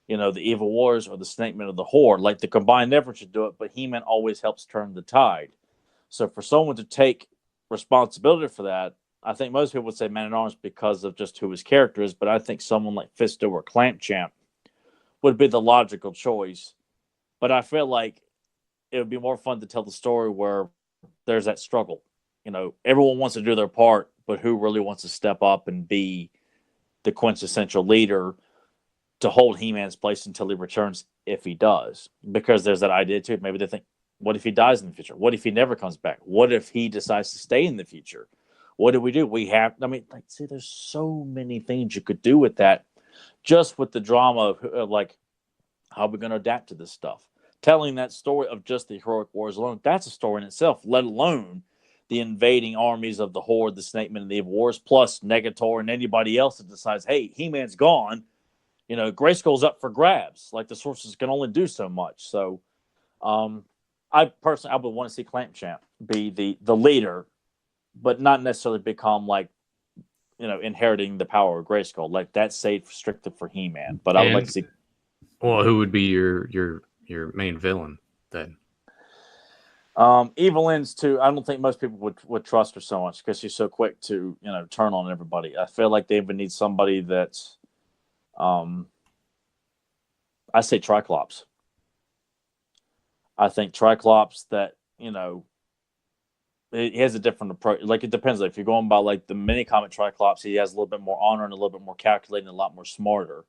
the evil wars or the Snake Men of the Horde. Like the combined effort should do it, but He-Man always helps turn the tide. So for someone to take responsibility for that, I think most people would say Man-at-Arms because of just who his character is, but I think someone like Fisto or Clamp Champ would be the logical choice. But I feel like it would be more fun to tell the story where there's that struggle. Everyone wants to do their part, but who really wants to step up and be the quintessential leader to hold He-Man's place until he returns, if he does? Because there's that idea too. Maybe they think, what if he dies in the future? What if he never comes back? What if he decides to stay in the future? What do we do? There's so many things you could do with that, just with the drama of how we're going to adapt to this stuff. Telling that story of just the heroic wars alone, that's a story in itself, let alone the invading armies of the Horde, the Snake Men, and the Evil Wars, plus Negator and anybody else that decides, hey, He-Man's gone. Grayskull's up for grabs. Like, the Sorcerers can only do so much. So, I would want to see Clamp Champ be the leader, but not necessarily become inheriting the power of Grayskull. Like, that's safe, restricted for He-Man. But I would like to see. Well, who would be your main villain then? Evelyn's too. I don't think most people would trust her so much because she's so quick to turn on everybody. I feel like they would need somebody that's, I say Triclops. I think Triclops that he has a different approach. Like it depends. Like, if you're going by like the mini comic Triclops, he has a little bit more honor and a little bit more calculating, and a lot more smarter.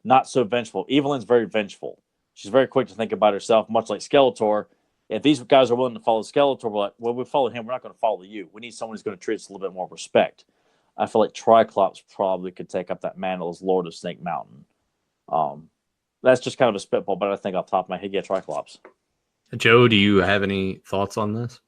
Not so vengeful. Evelyn's very vengeful. She's very quick to think about herself, much like Skeletor. If these guys are willing to follow Skeletor, we're like, well, we follow him. We're not going to follow you. We need someone who's going to treat us a little bit more respect. I feel like Triclops probably could take up that mantle as Lord of Snake Mountain. That's just kind of a spitball, but I think off the top of my head, yeah, Triclops. Joe, do you have any thoughts on this?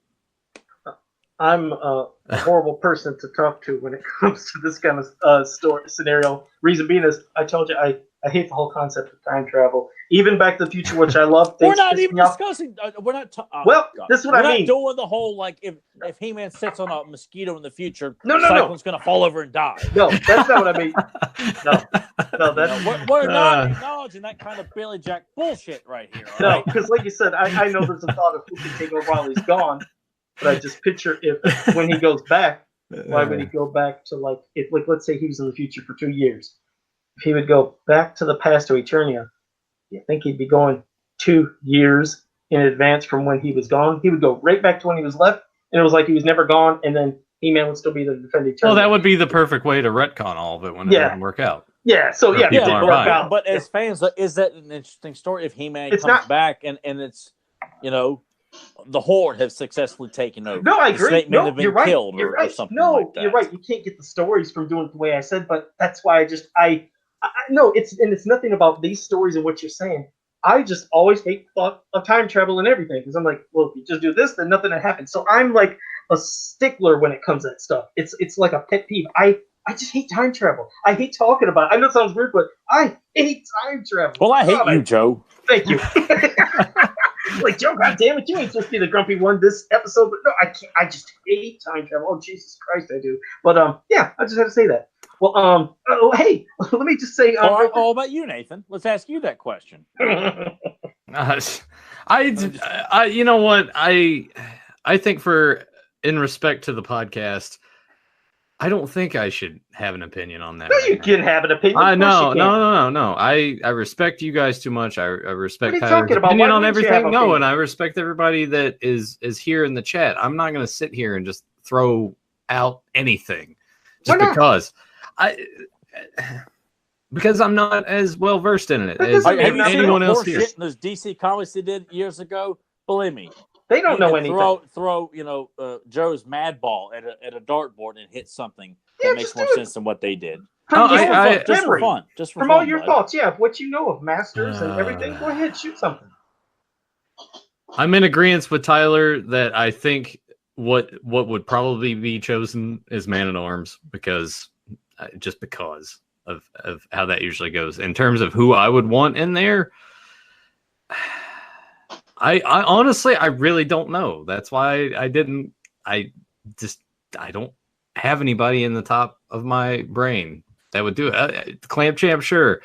I'm a horrible person to talk to when it comes to this kind of story scenario. Reason being is, I told you, I hate the whole concept of time travel. Even Back to the Future, which I love. We're not even discussing. We're not. Well, this is what I mean. We're not doing the whole like if He-Man sits on a mosquito in the future, no, Cyclone's going to fall over and die. No, that's not what I mean. No, that's we're not acknowledging that kind of Billy Jack bullshit right here. No, because like you said, I know there's a thought of who can take over while he's gone. But I just picture if when he goes back, why would he go back to let's say he was in the future for 2 years. If he would go back to the past to Eternia, you think he'd be going 2 years in advance from when he was gone? He would go right back to when he was left, and it was like he was never gone, and then He-Man would still be the defending Eternia. Well, that would be the perfect way to retcon all of it when it doesn't work out. Yeah, so it didn't work out. But as fans, is that an interesting story if He-Man comes back and it's, the Horde have successfully taken over? No, I agree. No, have been you're right. killed you're or right. something no, like that. You're right. You can't get the stories from doing it the way I said, but that's why I no, it's nothing about these stories and what you're saying. I just always hate the thought of time travel and everything because I'm like, well, if you just do this, then nothing will happen. So I'm like a stickler when it comes to that stuff. It's like a pet peeve. I just hate time travel. I hate talking about it. I know it sounds weird, but I hate time travel. Well, I hate you, Joe. Thank you. Like, Joe, goddammit, you ain't supposed to be the grumpy one this episode, but no, I can't. I just hate time travel. Oh, Jesus Christ, I do. But yeah, I just had to say that. Well, hey, let me just say. All about you, Nathan. Let's ask you that question. I you know what, I think in respect to the podcast, I don't think I should have an opinion on that. No, you can have an opinion. No. I respect you guys too much. I respect Tyler's opinion on everything. No, and I respect everybody that is here in the chat. I'm not going to sit here and just throw out anything just because I'm not as well versed in it as anyone else here. Shit in those DC comics they did years ago. Believe me. They don't know anything. Throw Joe's mad ball at a dartboard and hit something that makes more sense than what they did. Just for fun. From all your thoughts, what you know of Masters and everything, go ahead, shoot something. I'm in agreement with Tyler that I think what would probably be chosen is Man-at-Arms because of how that usually goes. In terms of who I would want in there, I honestly, I really don't know. That's why I don't have anybody in the top of my brain that would do it. Clamp Champ, sure.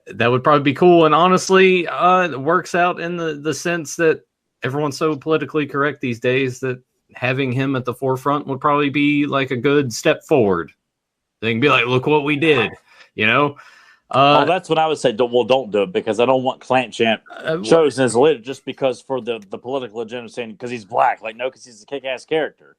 That would probably be cool. And honestly, it works out in the sense that everyone's so politically correct these days that having him at the forefront would probably be like a good step forward. They can be like, look what we did, that's what I would say. Don't do it because I don't want Clamp Champ chosen as a leader just because for the political agenda, saying because he's black. Like, no, because he's a kick-ass character.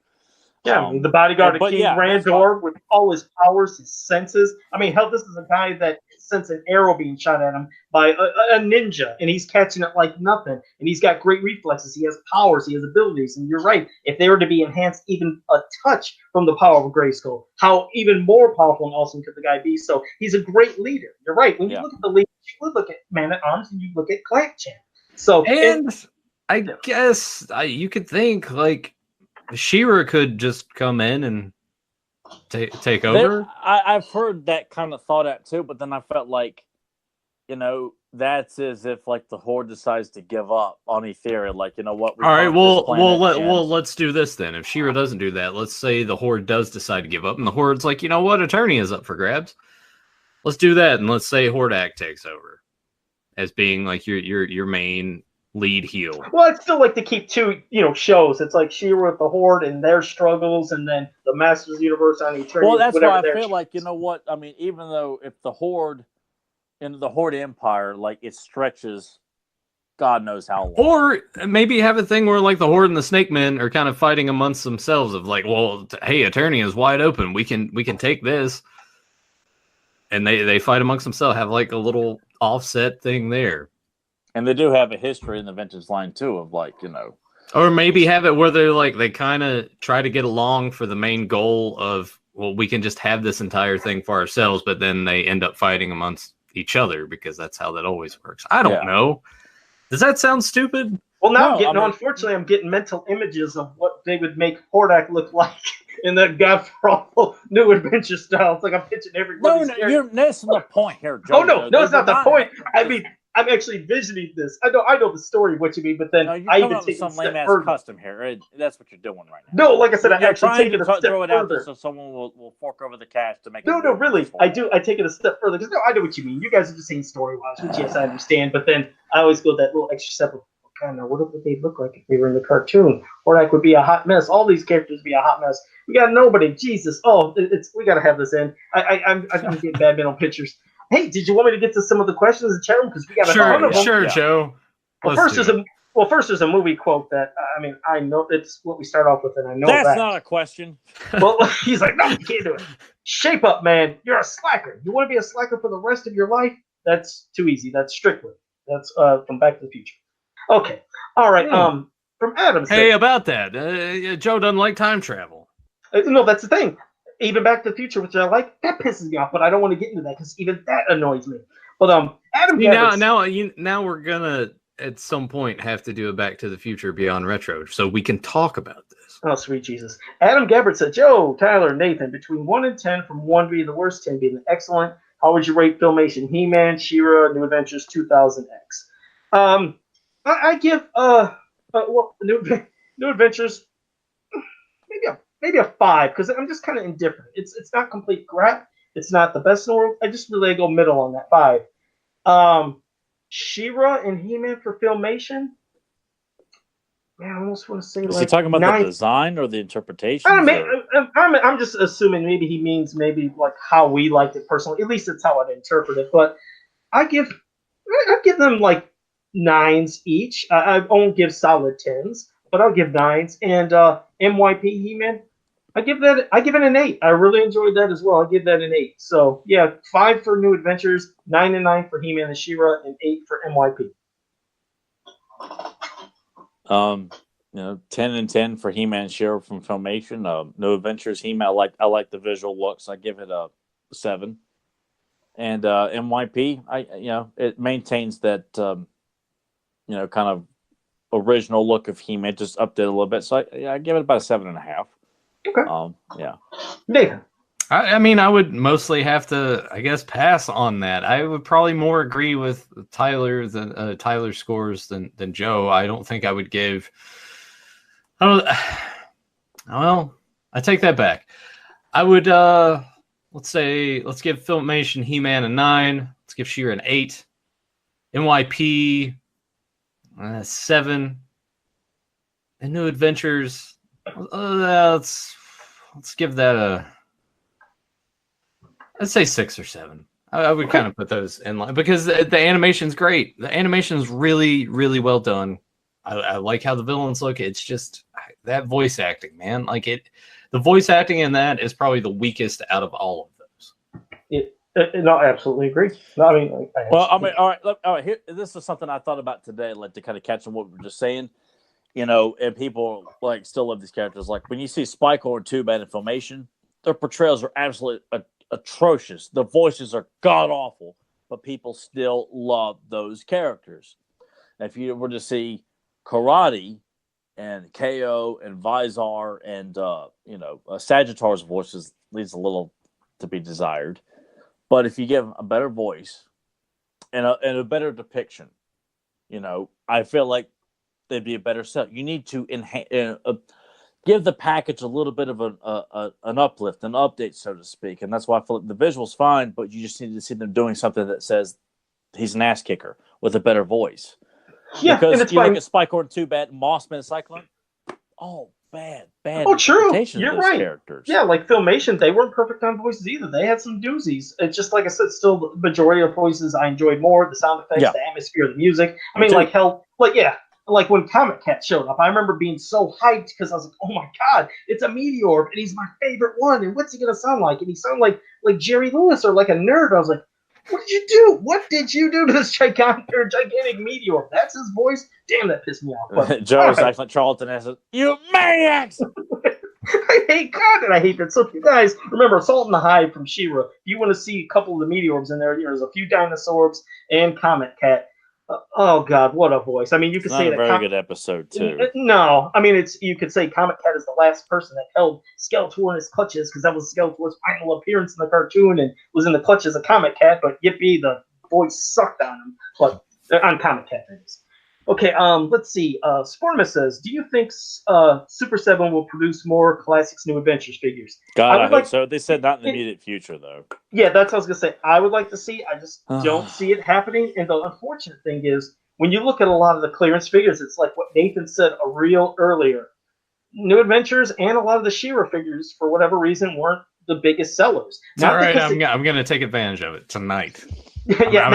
Yeah, the bodyguard of King Randor with all his powers, his senses. I mean, hell, this is a guy that senses an arrow being shot at him by a ninja, and he's catching it like nothing. And he's got great reflexes. He has powers. He has abilities. And you're right. If they were to be enhanced even a touch from the power of Grayskull, how even more powerful and awesome could the guy be? So he's a great leader. You're right. When you look at the leader, you look at Man-at-Arms and you look at Clamp Champ. So, I guess you could think like She-Ra could just come in and take over. I've heard that kind of thought out too, but then I felt like, that's as if like the Horde decides to give up on Etheria. Like, you know what? All right, let's do this then. If She-Ra doesn't do that, let's say the Horde does decide to give up, and the Horde's like, you know what? Eternia is up for grabs. Let's do that, and let's say Hordak takes over as being like your main lead heel. Well, I'd still like to keep two, shows. It's like She-Ra with the Horde and their struggles, and then the Masters Universe on Eternity. Well, that's why I their feel like, you know what? I mean, even though if the Horde and the Horde Empire, like it stretches God knows how long. Or maybe have a thing where like the Horde and the Snake Men are kind of fighting amongst themselves of like, well, hey, Eternia is wide open. We can take this. And they fight amongst themselves, have like a little offset thing there. And they do have a history in the vintage line too of like, or maybe have it where they're like they kind of try to get along for the main goal of, well, we can just have this entire thing for ourselves, but then they end up fighting amongst each other because that's how that always works. I don't know. Does that sound stupid? Well, now unfortunately, I'm getting mental images of what they would make Hordak look like in that God-awful New Adventure style. It's like I'm pitching everybody. No, you're missing the point here, Joe. No, it's not the point. I mean, I'm actually visioning this. I know the story of what you mean, but then you're I even take some lame ass custom here. That's what you're doing right now. No, like I said, I actually take it a step throw it out there further. so someone will fork over the cash to make. No, really, I do. I take it a step further because I know what you mean. You guys are just saying story-wise, which yes, I understand. But then I always go that little extra step of what would they look like if they were in the cartoon? Hordak would be a hot mess. All these characters would be a hot mess. We got nobody. Jesus. Oh, we got to have this in. I'm getting bad mental pictures. Hey, did you want me to get to some of the questions in the chat room? Because we got a ton of them. Sure, Joe. Well, first there's a movie quote that I know it's what we start off with, and I know that's not a question. Well, he's like, no, you can't do it. Shape up, man. You're a slacker. You want to be a slacker for the rest of your life? That's too easy. That's Strickland. That's from Back to the Future. Okay. All right. From Adam. Hey, about that, Joe doesn't like time travel. No, that's the thing. Even Back to the Future, which I like, that pisses me off. But I don't want to get into that because even that annoys me. But Adam. Now we're gonna at some point have to do a Back to the Future Beyond Retro, so we can talk about this. Oh, sweet Jesus. Adam Gabbard said, Joe, Tyler, Nathan, between 1 and 10, from 1 being the worst, 10 being the excellent, how would you rate Filmation? He-Man, She-Ra, New Adventures 2000X? I give New Adventures maybe a 5 because I'm just kind of indifferent. It's not complete crap. It's not the best in the world. I just really go middle on that 5. She-Ra and He-Man for Filmation. Man, I almost want to say Is he talking about 9. the design or the interpretation? I'm just assuming maybe he means maybe like how we liked it personally. At least it's how I'd interpret it. But I give them like 9s each. I won't give solid 10s, but I'll give 9s. And MYP He-Man, I give it an 8. I really enjoyed that as well. I give that an 8. So yeah, 5 for New Adventures, 9 and 9 for He-Man and She-Ra, and 8 for MYP. 10 and 10 for He-Man and She-Ra from Filmation. New Adventures He-Man. I like the visual looks. I give it a 7. And MYP, it maintains that kind of original look of He-Man, just updated a little bit. So I give it about a 7.5. Okay. Yeah. Nathan. I mean, I would mostly have to, I guess, pass on that. I would probably more agree with Tyler than Tyler's scores than Joe. I don't think I would give. Well, I take that back. I would let's give Filmation He-Man a 9. Let's give She-Ra an 8. MYP 7. And New Adventures. Let's give that I'd say 6 or 7. I would kind of put those in line because the animation's great. The animation's really, really well done. I like how the villains look. It's just that voice acting, man. The voice acting in that is probably the weakest out of all of those. No, I absolutely agree. No, I mean, all right. Look, all right. Here, this is something I thought about today, like to kind of catch on what we were just saying. And people still love these characters. Like when you see Spike or Two-Man in Filmation, their portrayals are absolutely atrocious. The voices are god awful, but people still love those characters. And if you were to see Karate and KO and Vizar and Sagittar's voices, leaves a little to be desired. But if you give a better voice and a better depiction, I feel like they'd be a better set. You need to give the package a little bit of an uplift, an update, so to speak. And that's why I feel like the visual's fine, but you just need to see them doing something that says he's an ass kicker with a better voice. Yeah, and Because it's you look fine. at Spike-Horn 2 Bad, Mossman, and Cyclone. Oh, bad Oh, true. interpretations You're of those right. characters. Yeah, like Filmation, they weren't perfect on voices either. They had some doozies. It's just like I said, still the majority of voices I enjoyed more. The sound effects, Yeah. the atmosphere, the music. I Me mean, too. like hell, like yeah, like when Comet Cat showed up, I remember being so hyped because I was like, oh my god, it's a meteor, and he's my favorite one. And what's he gonna sound like? And he sounded like Jerry Lewis or like a nerd. I was like, what did you do? What did you do to this gigantic meteor? That's his voice. Damn, that pissed me off. But, Joe was all right. acting like Charlton Heston. You maniacs! I hate God and I hate that. So if you guys remember Salt and the Hive from She-Ra, if you want to see a couple of the meteors in there, there's a few dinosaurs and Comet Cat. Oh God, what a voice! I mean, you could Not say a that. very good episode too. No, I mean you could say Comet Cat is the last person that held Skeletor in his clutches because that was Skeletor's final appearance in the cartoon and was in the clutches of Comet Cat. But yippee, the voice sucked on him. But on Comet Cat, that is. Okay, let's see. Sportimus says, do you think Super 7 will produce more Classics New Adventures figures? God, I would hope so. They said not in the immediate future, though. Yeah, that's what I was going to say. I would like to see. I just don't see it happening. And the unfortunate thing is, when you look at a lot of the clearance figures, it's like what Nathan said a reel earlier. New Adventures and a lot of the She-Ra figures, for whatever reason, weren't the biggest sellers. All right, I'm going to take advantage of it tonight. Yeah,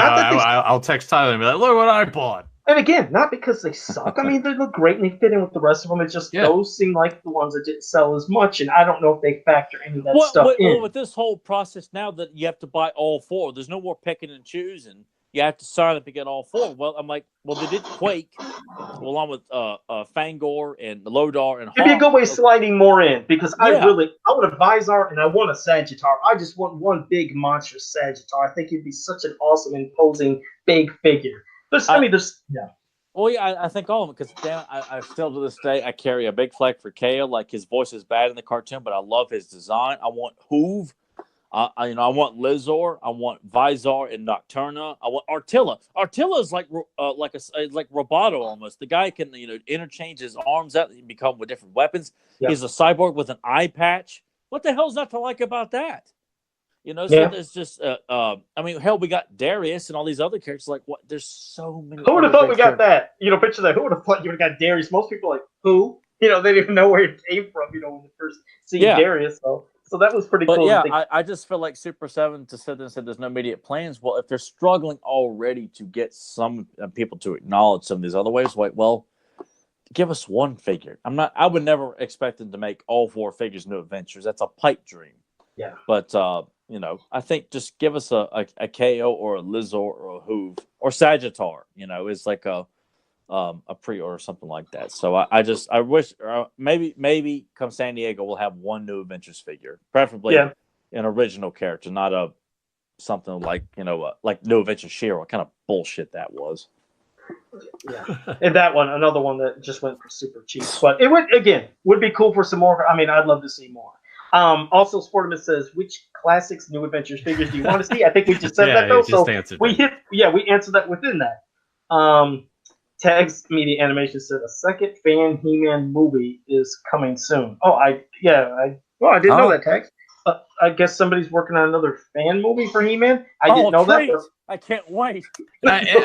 I'll text Tyler and be like, look what I bought. And again, not because they suck. I mean, they look great and they fit in with the rest of them. It's just those seem like the ones that didn't sell as much, and I don't know if they factor any of that stuff in. Well, with this whole process now that you have to buy all four, there's no more picking and choosing. You have to sign up to get all four. Well, I'm like, they did Quake, along with Fangor and Lodar and Hawk. It'd be a good way of sliding more in, because I want a Vizar and I want a Sagittar. I just want one big monstrous Sagittar. I think he'd be such an awesome, imposing, big figure. Well, yeah, I think all of them, because damn, I still to this day I carry a big flag for Kale. Like, his voice is bad in the cartoon, but I love his design. I want Hoove. I want Lizor. I want Vizar and Nocturna. I want Artilla. Artilla is like Roboto almost. The guy can interchange his arms out and become with different weapons. Yeah. He's a cyborg with an eye patch. What the hell's not to like about that? So there's just, I mean, hell, we got Darius and all these other characters. Like, what? There's so many. Who would have thought we got that? Picture that. Who would have thought you would have got Darius? Most people are like, who? They didn't even know where it came from. When they first see Darius. So that was pretty cool. Yeah, I just feel like Super 7 to sit there and say there's no immediate plans. Well, if they're struggling already to get some people to acknowledge some of these other ways, well, give us one figure. I would never expect them to make all four figures New Adventures. That's a pipe dream. Yeah. But I think just give us a KO or a Lizor or a Hoove or Sagittar. It's like a pre-order or something like that. So I wish maybe come San Diego we'll have one New Adventures figure, preferably an original character, not something like like New Adventures She-Ra. What kind of bullshit that was. Yeah, and that one, another one that just went for super cheap, but it would be cool for some more. I mean, I'd love to see more. Also, Sportimus says, which Classics New Adventures figures do you want to see? I think we just said that though. So we answered that within that. Tags Media Animation said a second fan He-Man movie is coming soon. I didn't know that, Tags. I guess somebody's working on another fan movie for He-Man. I didn't know that. I can't wait.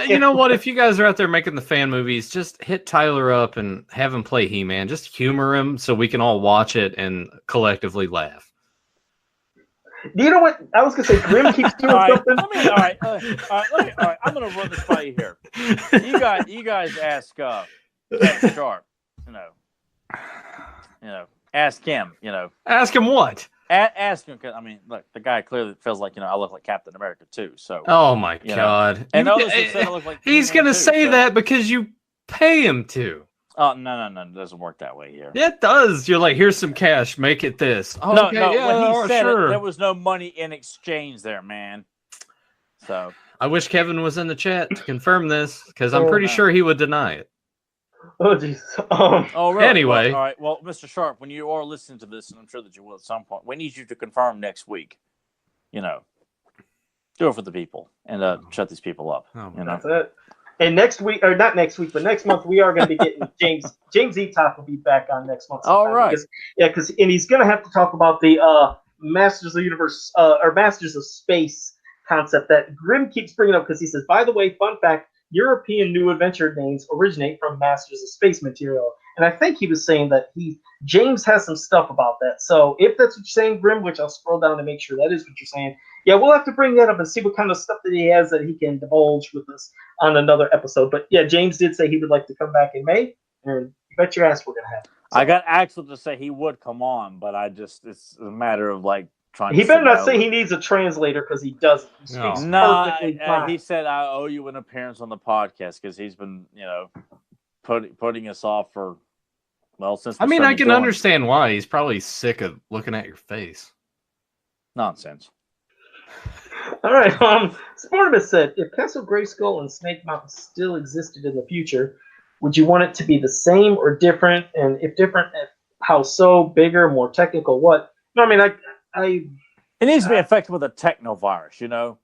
You know what? If you guys are out there making the fan movies, just hit Tyler up and have him play He-Man. Just humor him so we can all watch it and collectively laugh. You know what? I was going to say, Grim keeps doing something. All right. I'm going to run this by you here. You guys ask Kevin Sharp, ask him, Ask him what? Ask him, because, I mean, look, the guy clearly feels like, I look like Captain America, too. So. Oh, my God. And others have said I look like he's going to say that because you pay him to. Oh, no. It doesn't work that way here. Yeah, it does. You're like, here's some cash. Make it this. Oh, no. When he said it, there was no money in exchange there, man. So. I wish Kevin was in the chat to confirm this, because I'm pretty sure he would deny it. Oh, jeez. Really? Anyway. All right. Well, Mr. Sharp, when you are listening to this, and I'm sure that you will at some point, we need you to confirm next week. Do it for the people and shut these people up. That's it. And next week, or not next week, but next month, we are going to be getting James Etop will be back on next month. All right. Because he's going to have to talk about the Masters of the Universe or Masters of Space concept that Grim keeps bringing up, because he says, by the way, fun fact, European New Adventure names originate from Masters of Space material. And I think he was saying that James has some stuff about that. So if that's what you're saying, Grim, which I'll scroll down to make sure that is what you're saying, yeah, we'll have to bring that up and see what kind of stuff that he has that he can divulge with us on another episode. But yeah, James did say he would like to come back in May, and you bet your ass we're gonna have him. So, I got Axel to say he would come on, but it's a matter of like trying. He to better not say he needs a translator because he doesn't. He speaks perfectly fine. He said I owe you an appearance on the podcast because he's been putting us off for since. I mean, I can understand why. He's probably sick of looking at your face. Nonsense. All right. Sportimus said, if Castle Grayskull and Snake Mountain still existed in the future, would you want it to be the same or different? And if different, how so? Bigger, more technical? What? No, I mean, it needs to be affected with a technovirus,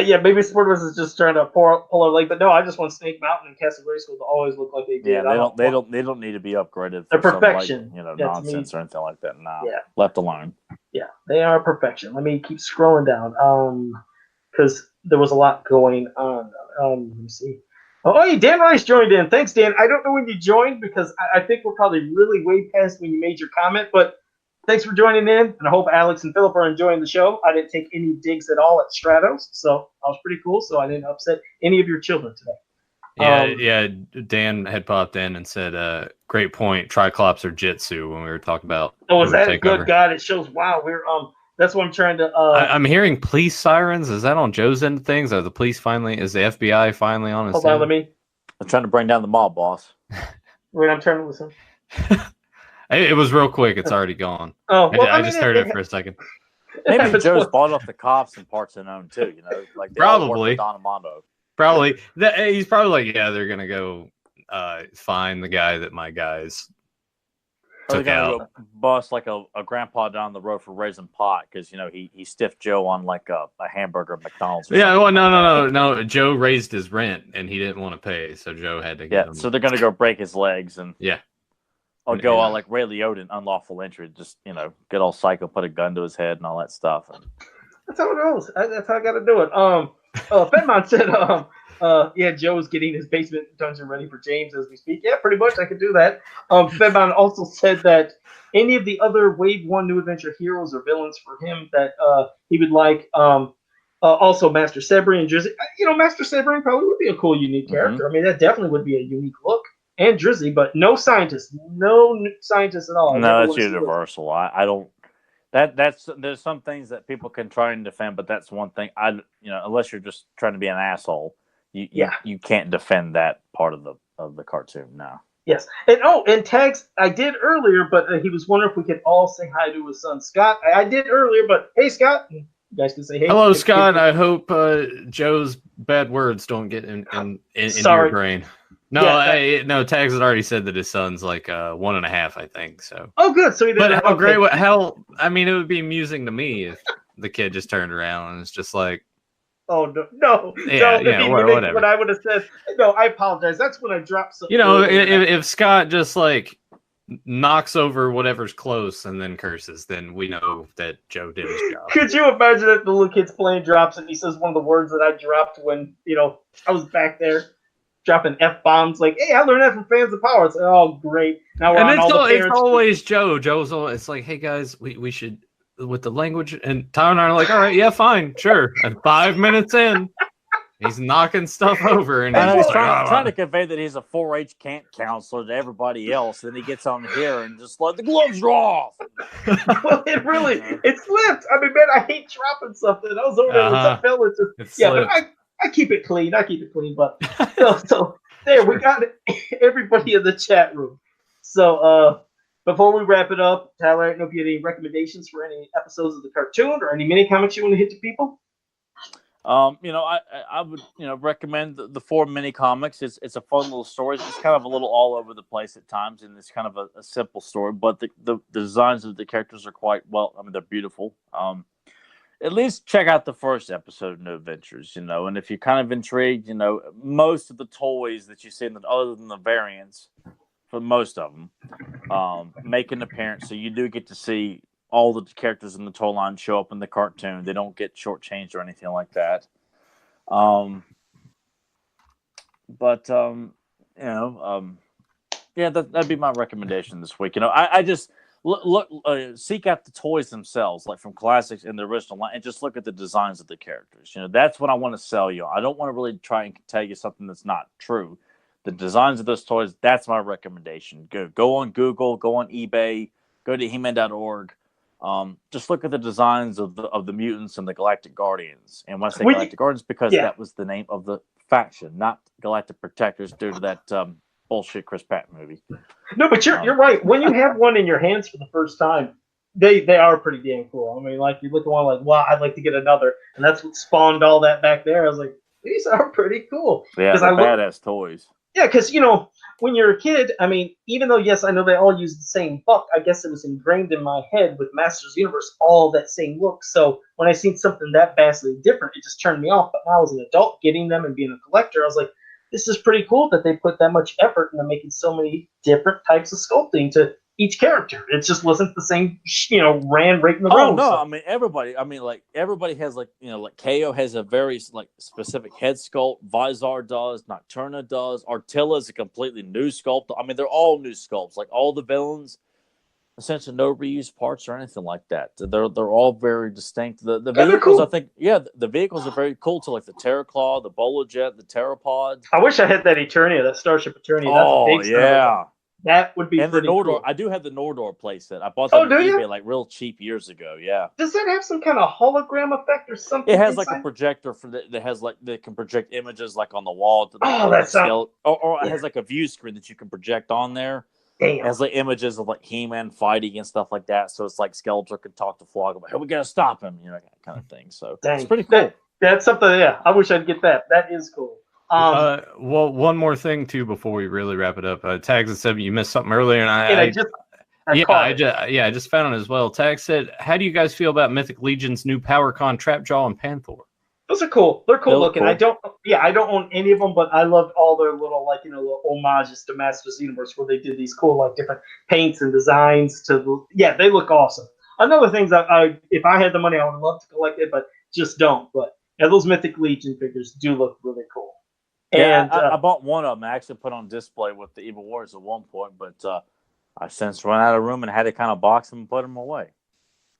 yeah, maybe Sportimus is just trying to pull our leg, but no, I just want Snake Mountain and Castle Grayskull to always look like they did. Yeah, they don't need to be upgraded. They're perfection. Nonsense or anything like that. Nah, yeah, left alone. Yeah, they are perfection. Let me keep scrolling down, because there was a lot going on. Let me see. Oh, hey, Dan Rice joined in. Thanks, Dan. I don't know when you joined because I think we're probably really way past when you made your comment, but thanks for joining in, and I hope Alex and Philip are enjoying the show. I didn't take any digs at all at Stratos, so I was pretty cool, so I didn't upset any of your children today. Yeah, Dan had popped in and said, great point, Triclops or Jitsu when we were talking about. Oh, is that a good God? It shows, wow, that's what I'm trying to. I'm hearing police sirens. Is that on Joe's end of things? Is the FBI finally on his Hold on, let me. I'm trying to bring down the mob, boss. Wait, I'm trying to listen. It was real quick. It's already gone. Oh, well, I just heard it for a second. Maybe Joe's bought off the cops and parts of own too. Like they probably. Don Armando. Probably. He's probably like, yeah, they're gonna go find the guy that my guys took out. Go bust like a grandpa down the road for raising pot because he stiffed Joe on like a hamburger at McDonald's. Yeah, well, no. Joe raised his rent and he didn't want to pay, so Joe had to get him. So they're gonna go break his legs and I'll go all like Ray Liotta, unlawful entry, just get all psycho, put a gun to his head and all that stuff. And that's how it goes. That's how I got to do it. Fedmon said, yeah, Joe's getting his basement dungeon ready for James as we speak. Yeah, pretty much. I could do that. Fedmon also said that any of the other Wave 1 New Adventure heroes or villains for him that he would like, also Master Sebring and Drizzy. Master Sebring probably would be a cool, unique character. I mean, that definitely would be a unique look. And Drizzy, but no scientists at all. No, that's universal. I don't. There's some things that people can try and defend, but that's one thing. Unless you're just trying to be an asshole, you can't defend that part of the cartoon. No. Yes, and Tags I did earlier, but he was wondering if we could all say hi to his son Scott. I did earlier, but hey Scott, you guys can say hey. Hello Scott. I hope Joe's bad words don't get in your brain. No, no. Tags had already said that his son's like 1.5, I think. So. Oh, good. So he didn't. But how great? I mean, it would be amusing to me if the kid just turned around and it's just like. Oh no! Whatever. What I would have said. No, I apologize. That's when I dropped something. If Scott just like knocks over whatever's close and then curses, then we know that Joe did his job. Could you imagine if the little kid's playing drops and he says one of the words that I dropped when I was back there? Dropping F-bombs like, hey, I learned that from Fans of Power. It's like, oh, great. Now we're on all the parents. It's always Joe. It's like, hey, guys, we should, with the language. And Tyler and I are like, all right, yeah, fine, sure. And 5 minutes in, he's knocking stuff over. And he's trying to convey that he's a 4-H camp counselor to everybody else. Then he gets on here and just let the gloves are off. Well, it slipped. I mean, man, I hate dropping something. I was over there with some fellas. But I keep it clean. But so there we got everybody in the chat room. So before we wrap it up, Tyler, I don't know if you had any recommendations for any episodes of the cartoon or any mini comics you want to hit to people. I would recommend the 4 mini comics. It's a fun little story. It's kind of a little all over the place at times, and it's kind of a simple story. But the designs of the characters are quite well. I mean, they're beautiful. At least check out the first episode of New Adventures, and if you're kind of intrigued, most of the toys that you see, other than the variants, for most of them, make an appearance. So you do get to see all the characters in the toy line show up in the cartoon. They don't get shortchanged or anything like that. But yeah, that'd be my recommendation this week. I just look seek out the toys themselves, like from classics in the original line, and just look at the designs of the characters. That's what I want to sell you. I don't want to really try and tell you something that's not true. The designs of those toys, that's my recommendation. Go on Google, go on eBay, go to He-Man.org. Just look at the designs of the mutants and the Galactic Guardians. And when I say Galactic Guardians, because that was the name of the faction, not Galactic Protectors, due to that bullshit Chris Pratt movie. No, but you're right. When you have one in your hands for the first time, they are pretty damn cool. I mean, like you look at one like, wow, I'd like to get another, and that's what spawned all that back there. I was like, these are pretty cool. Yeah, they're badass toys. Yeah, because when you're a kid, I mean, even though yes, I know they all use the same buck, I guess it was ingrained in my head with Masters of the Universe, all that same look. So when I seen something that vastly different, it just turned me off. But now as an adult, getting them and being a collector, I was like, this is pretty cool that they put that much effort into making so many different types of sculpting to each character. It just wasn't the same, ran right in the road. Oh no, so. I mean everybody has like KO has a very specific head sculpt. Vizar does, Nocturna does, Artilla is a completely new sculpt. I mean they're all new sculpts. Like all the villains, essentially no reused parts or anything like that. They're all very distinct. The vehicles, cool. I think, the vehicles are very cool too, like the Terraclaw, the Bolo Jet, the Terrapod. I wish I had that Eternia, that Starship Eternia. That's a big yeah. That would be and pretty the Nordor. Cool. I do have the Nordor playset. I bought that on eBay like real cheap years ago. Yeah. Does that have some kind of hologram effect or something? It has like a projector that has that can project images like on the wall. That's or it has like a view screen that you can project on there. Damn. It has like images of like He-Man fighting and stuff like that. So it's like Skeletor can talk to Flog about, hey, we gotta stop him, that kind of thing. So it's pretty cool. That's something. Yeah, I wish I'd get that. That is cool. Well, one more thing too before we really wrap it up. Tags had said you missed something earlier, and I just found it as well. Tags said, "How do you guys feel about Mythic Legion's new PowerCon Trapjaw and Panther?" Those are cool. They're cool looking. Cool. I don't own any of them, but I loved all their little little homages to Masters of the Universe where they did these cool different paints and designs. They look awesome. Another thing that if I had the money, I would love to collect it, but just don't. But those Mythic Legion figures do look really cool. Yeah, and I bought one of them. I actually put on display with the Evil Warriors at one point, but I since run out of room and had to kind of box them and put them away.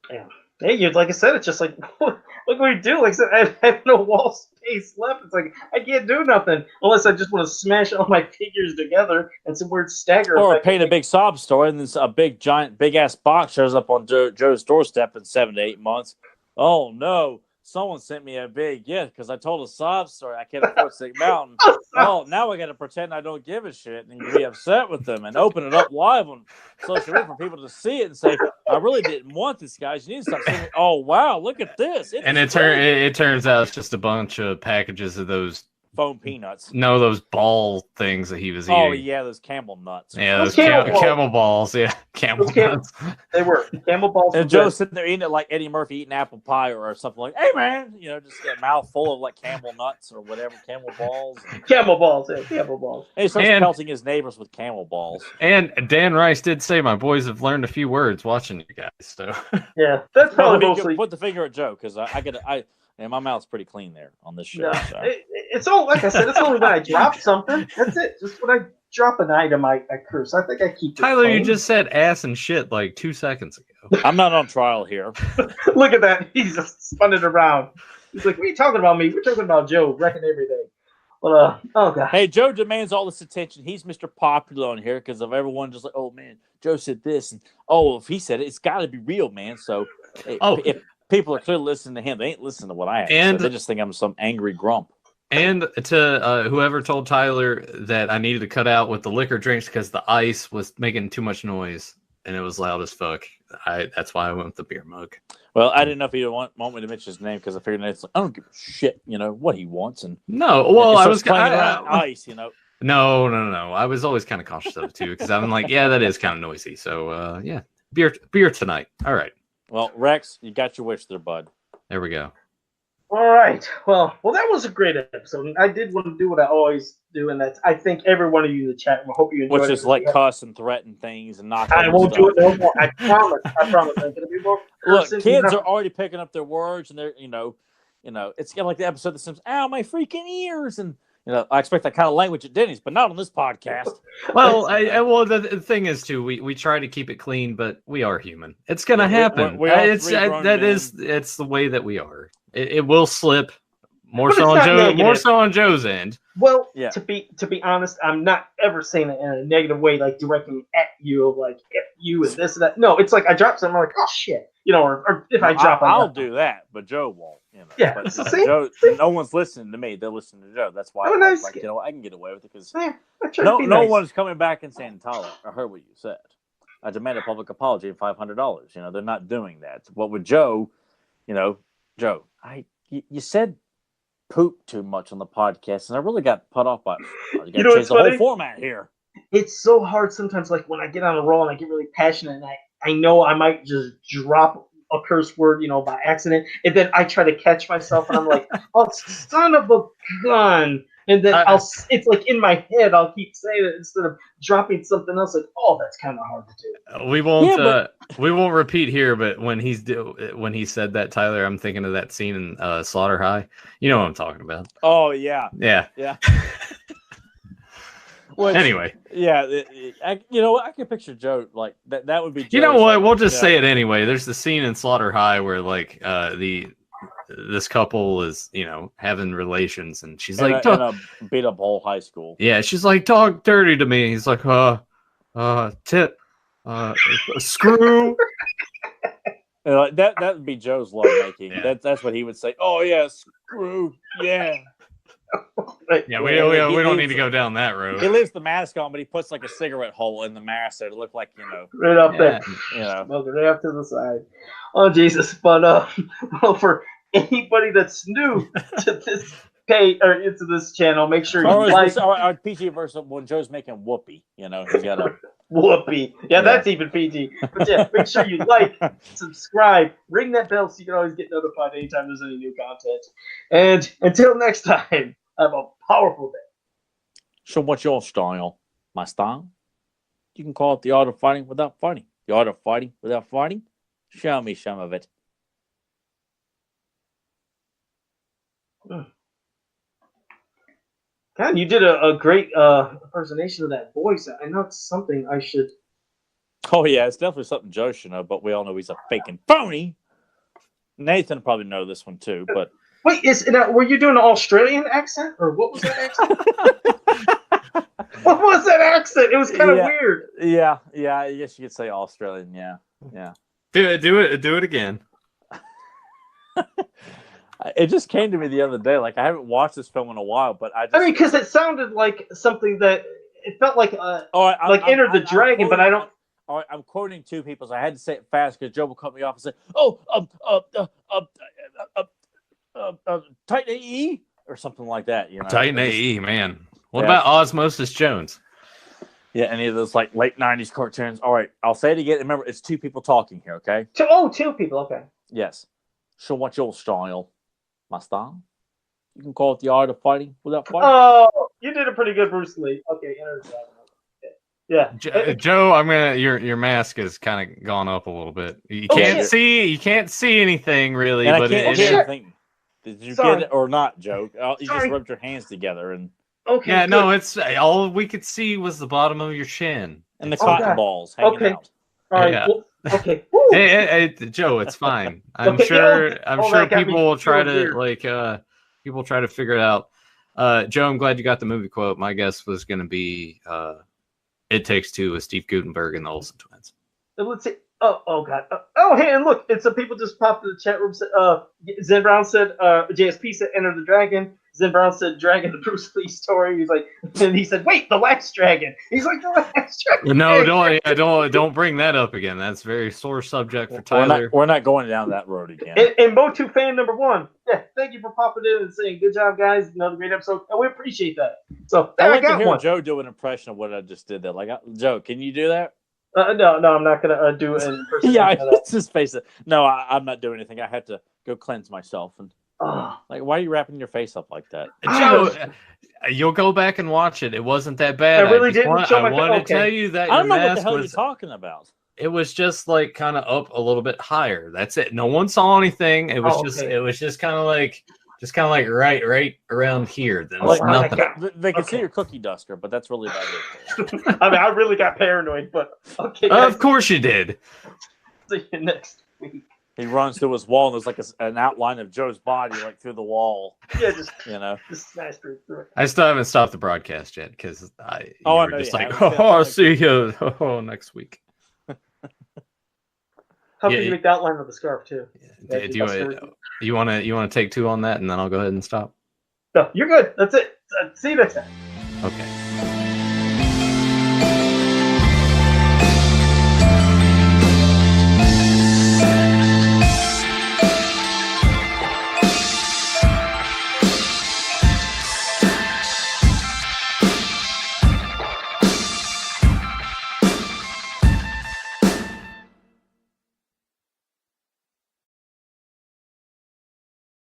Yeah. Hey, like I said, it's just like, look what we do. Like I said, I have no wall space left. It's like, I can't do nothing unless I just want to smash all my figures together and some weird stagger. Or paint a big sob story, and then a big-ass box shows up on Joe's doorstep in 7 to 8 months. Oh, no. Someone sent me a big gift because I told a sob story. I can't afford Sick Mountain. Oh, now I got to pretend I don't give a shit and be upset with them and open it up live on social media for people to see it and say, I really didn't want this, guys. You need to stop saying, oh, wow, look at this. And it turns out it's just a bunch of packages of those foam peanuts. No, those ball things that he was eating. Oh, yeah, those Camel nuts. Yeah, those camel balls. Yeah, camel nuts. They were camel balls. And Joe's sitting there eating it like Eddie Murphy eating apple pie or something like, hey, man, just get a mouth full of like camel nuts or whatever, camel balls. Camel balls, yeah, camel balls. And he starts pelting his neighbors with camel balls. And Dan Rice did say, my boys have learned a few words watching you guys. So yeah, that's probably mostly. Put the finger at Joe because and my mouth's pretty clean there on this show. Yeah. So. It's all, like I said, it's only when I drop something. That's it. Just when I drop an item, I curse. I think I keep it Tyler, clean. you just said ass and shit like 2 seconds ago. I'm not on trial here. Look at that. He's just spun it around. He's like, what are you talking about me? We're talking about Joe wrecking everything. But, oh, God. Hey, Joe demands all this attention. He's Mr. Popular on here because of everyone just like, oh, man, Joe said this. And, if he said it, it's got to be real, man. So, if people are clearly listening to him, they ain't listening to what I have to say. They just think I'm some angry grump. And to whoever told Tyler that I needed to cut out with the liquor drinks because the ice was making too much noise and it was loud as fuck. That's why I went with the beer mug. Well, I didn't know if he'd want me to mention his name because I figured it's like, I don't give a shit, what he wants. And no, well, I was playing around ice, No. I was always kind of cautious of it too because I'm like, yeah, that is kind of noisy. So yeah, beer tonight. All right. Well, Rex, you got your wish there, bud. There we go. All right. Well, that was a great episode. I did want to do what I always do, and that's I thank every one of you in the chat. I hope you enjoyed it. Which is like cuss and threaten things and knock. I won't do it no more. I promise. I'm going to be more. Look, kids are already picking up their words, and they're it's kind of like the episode that says, "Ow, my freaking ears!" and I expect that kind of language at Denny's, but not on this podcast. Well, well, the thing is too, we try to keep it clean, but we are human. It's gonna happen. we are It's three grown men. it's the way that we are. It will slip more But so it's on not Joe, negative. more so on Joe's end. Well, Yeah. to be honest, I'm not ever saying it in a negative way, like directly at you, of like if you and this and that. No, it's like I drop something, I'm like, oh shit, or if I drop, I'll do that, but Joe won't. Yeah, but, so see? Joe, no one's listening to me. They're listening to Joe. That's why Oh, I'm nice. like, I can get away with it because Yeah, I try to no be nice. one's coming back and saying, Tyler, I heard what you said. I demand a public apology and $500. They're not doing that. What with Joe, Joe, you said poop too much on the podcast, and I really got put off by it. You got to change what's the whole funny? format here. It's so hard sometimes, like when I get on a roll and I get really passionate, and I know I might just drop a curse word, by accident, and then I try to catch myself, and I'm like, oh, son of a gun. And then it's like in my head, I'll keep saying it instead of dropping something else. Like, oh, that's kind of hard to do. We won't we won't repeat here, but when he said that, Tyler, I'm thinking of that scene in Slaughter High. You know what I'm talking about? Oh yeah, Yeah. Which, anyway, yeah, I can picture Joe like that. That would be. You know Joe's, what? like, We'll just say it anyway. There's the scene in Slaughter High where like this couple is having relations, and she's like, in a beat up whole high school. yeah, she's like, talk dirty to me. He's like, tit, screw. That would be Joe's love making. Yeah. That's what he would say. Oh yeah, screw yeah. Yeah, we don't need to go down that road. He leaves the mask on, but he puts like a cigarette hole in the mask so to look like right up there, you right up to the side. Oh Jesus! But well, for anybody that's new to this page or into this channel, make sure you like our PG version when Joe's making whoopee. He's got a whoopee. Yeah, that's even PG. But yeah, make sure you like, subscribe, ring that bell so you can always get notified anytime there's any new content. And until next time, have a powerful day. So what's your style? My style? You can call it the art of fighting without fighting. The art of fighting without fighting? Show me some of it. God, you did a great impersonation of that voice. I know it's something I should. Oh yeah, it's definitely something Joe should know, but we all know he's a fake and phony. Nathan will probably know this one too, but wait, were you doing an Australian accent or what was that accent? What was that accent? It was kind of weird. Yeah, I guess you could say Australian. Yeah. Do it again. It just came to me the other day. Like, I haven't watched this film in a while, but I mean, because it sounded like something that it felt like Enter the Dragon, but I don't. All right, I'm quoting two people, so I had to say it fast because Joe will cut me off and say, Titan AE or something like that. You know, Titan AE, man. What about Osmosis Jones? Yeah, any of those like late '90s cartoons. All right, I'll say it again. Remember, it's two people talking here. Okay. Two people. Okay. Yes. So what's your style? My style? You can call it the art of fighting without fighting. Oh, you did a pretty good Bruce Lee. Okay, Enter the Dragon. Yeah. Joe, I'm gonna your mask has kind of gone up a little bit. You can't see anything really, and but I can't hear anything. Did you get it or not, Joe? You just rubbed your hands together and. Okay. Yeah, no, it's all we could see was the bottom of your chin and the cotton balls hanging out. All right. Yeah. Well, okay. Hey, Joe, it's fine. I'm sure people will try to people try to figure it out. Joe, I'm glad you got the movie quote. My guess was going to be It Takes Two with Steve Guttenberg and the Olsen twins. Let's see. Oh God. Hey, and look, some people just popped in the chat room. Zen Brown said, JSP said, Enter the Dragon. Zen Brown said, Dragon, the Bruce Lee story. He's like, and he said, wait, the last dragon. He's like, the last dragon. No, don't bring that up again. That's a very sore subject for Tyler. We're not going down that road again. And Motu fan number 1. Yeah, thank you for popping in and saying, good job, guys. Another great episode. And we appreciate that. So I like to hear one. Joe do an impression of what I just did there. Like, Joe, can you do that? No, I'm not gonna do it in person. Yeah, just face it. No, I'm not doing anything. I have to go cleanse myself. And like, why are you wrapping your face up like that? Joe, you'll go back and watch it. It wasn't that bad. I really didn't. I wanted to tell you that I don't your know what the mask hell was. you're talking about. It was just like kind of up a little bit higher. That's it. No one saw anything. It was it was just kind of like Just kind of like right around here. Then Oh it's my nothing. God. They can see Okay. your cookie duster, but that's really about it. I mean, I really got paranoid, but okay. Of Guys, course you did. see you next week. He runs through his wall, and there's like an outline of Joe's body, like through the wall. Yeah, just smash through it. I still haven't stopped the broadcast yet because you I were know just you like, haven't. oh, I'll see you next week. How Yeah, can you make the outline of the scarf too? Do you want to take two on that, and then I'll go ahead and stop. No, you're good. That's it. See you next time. Okay.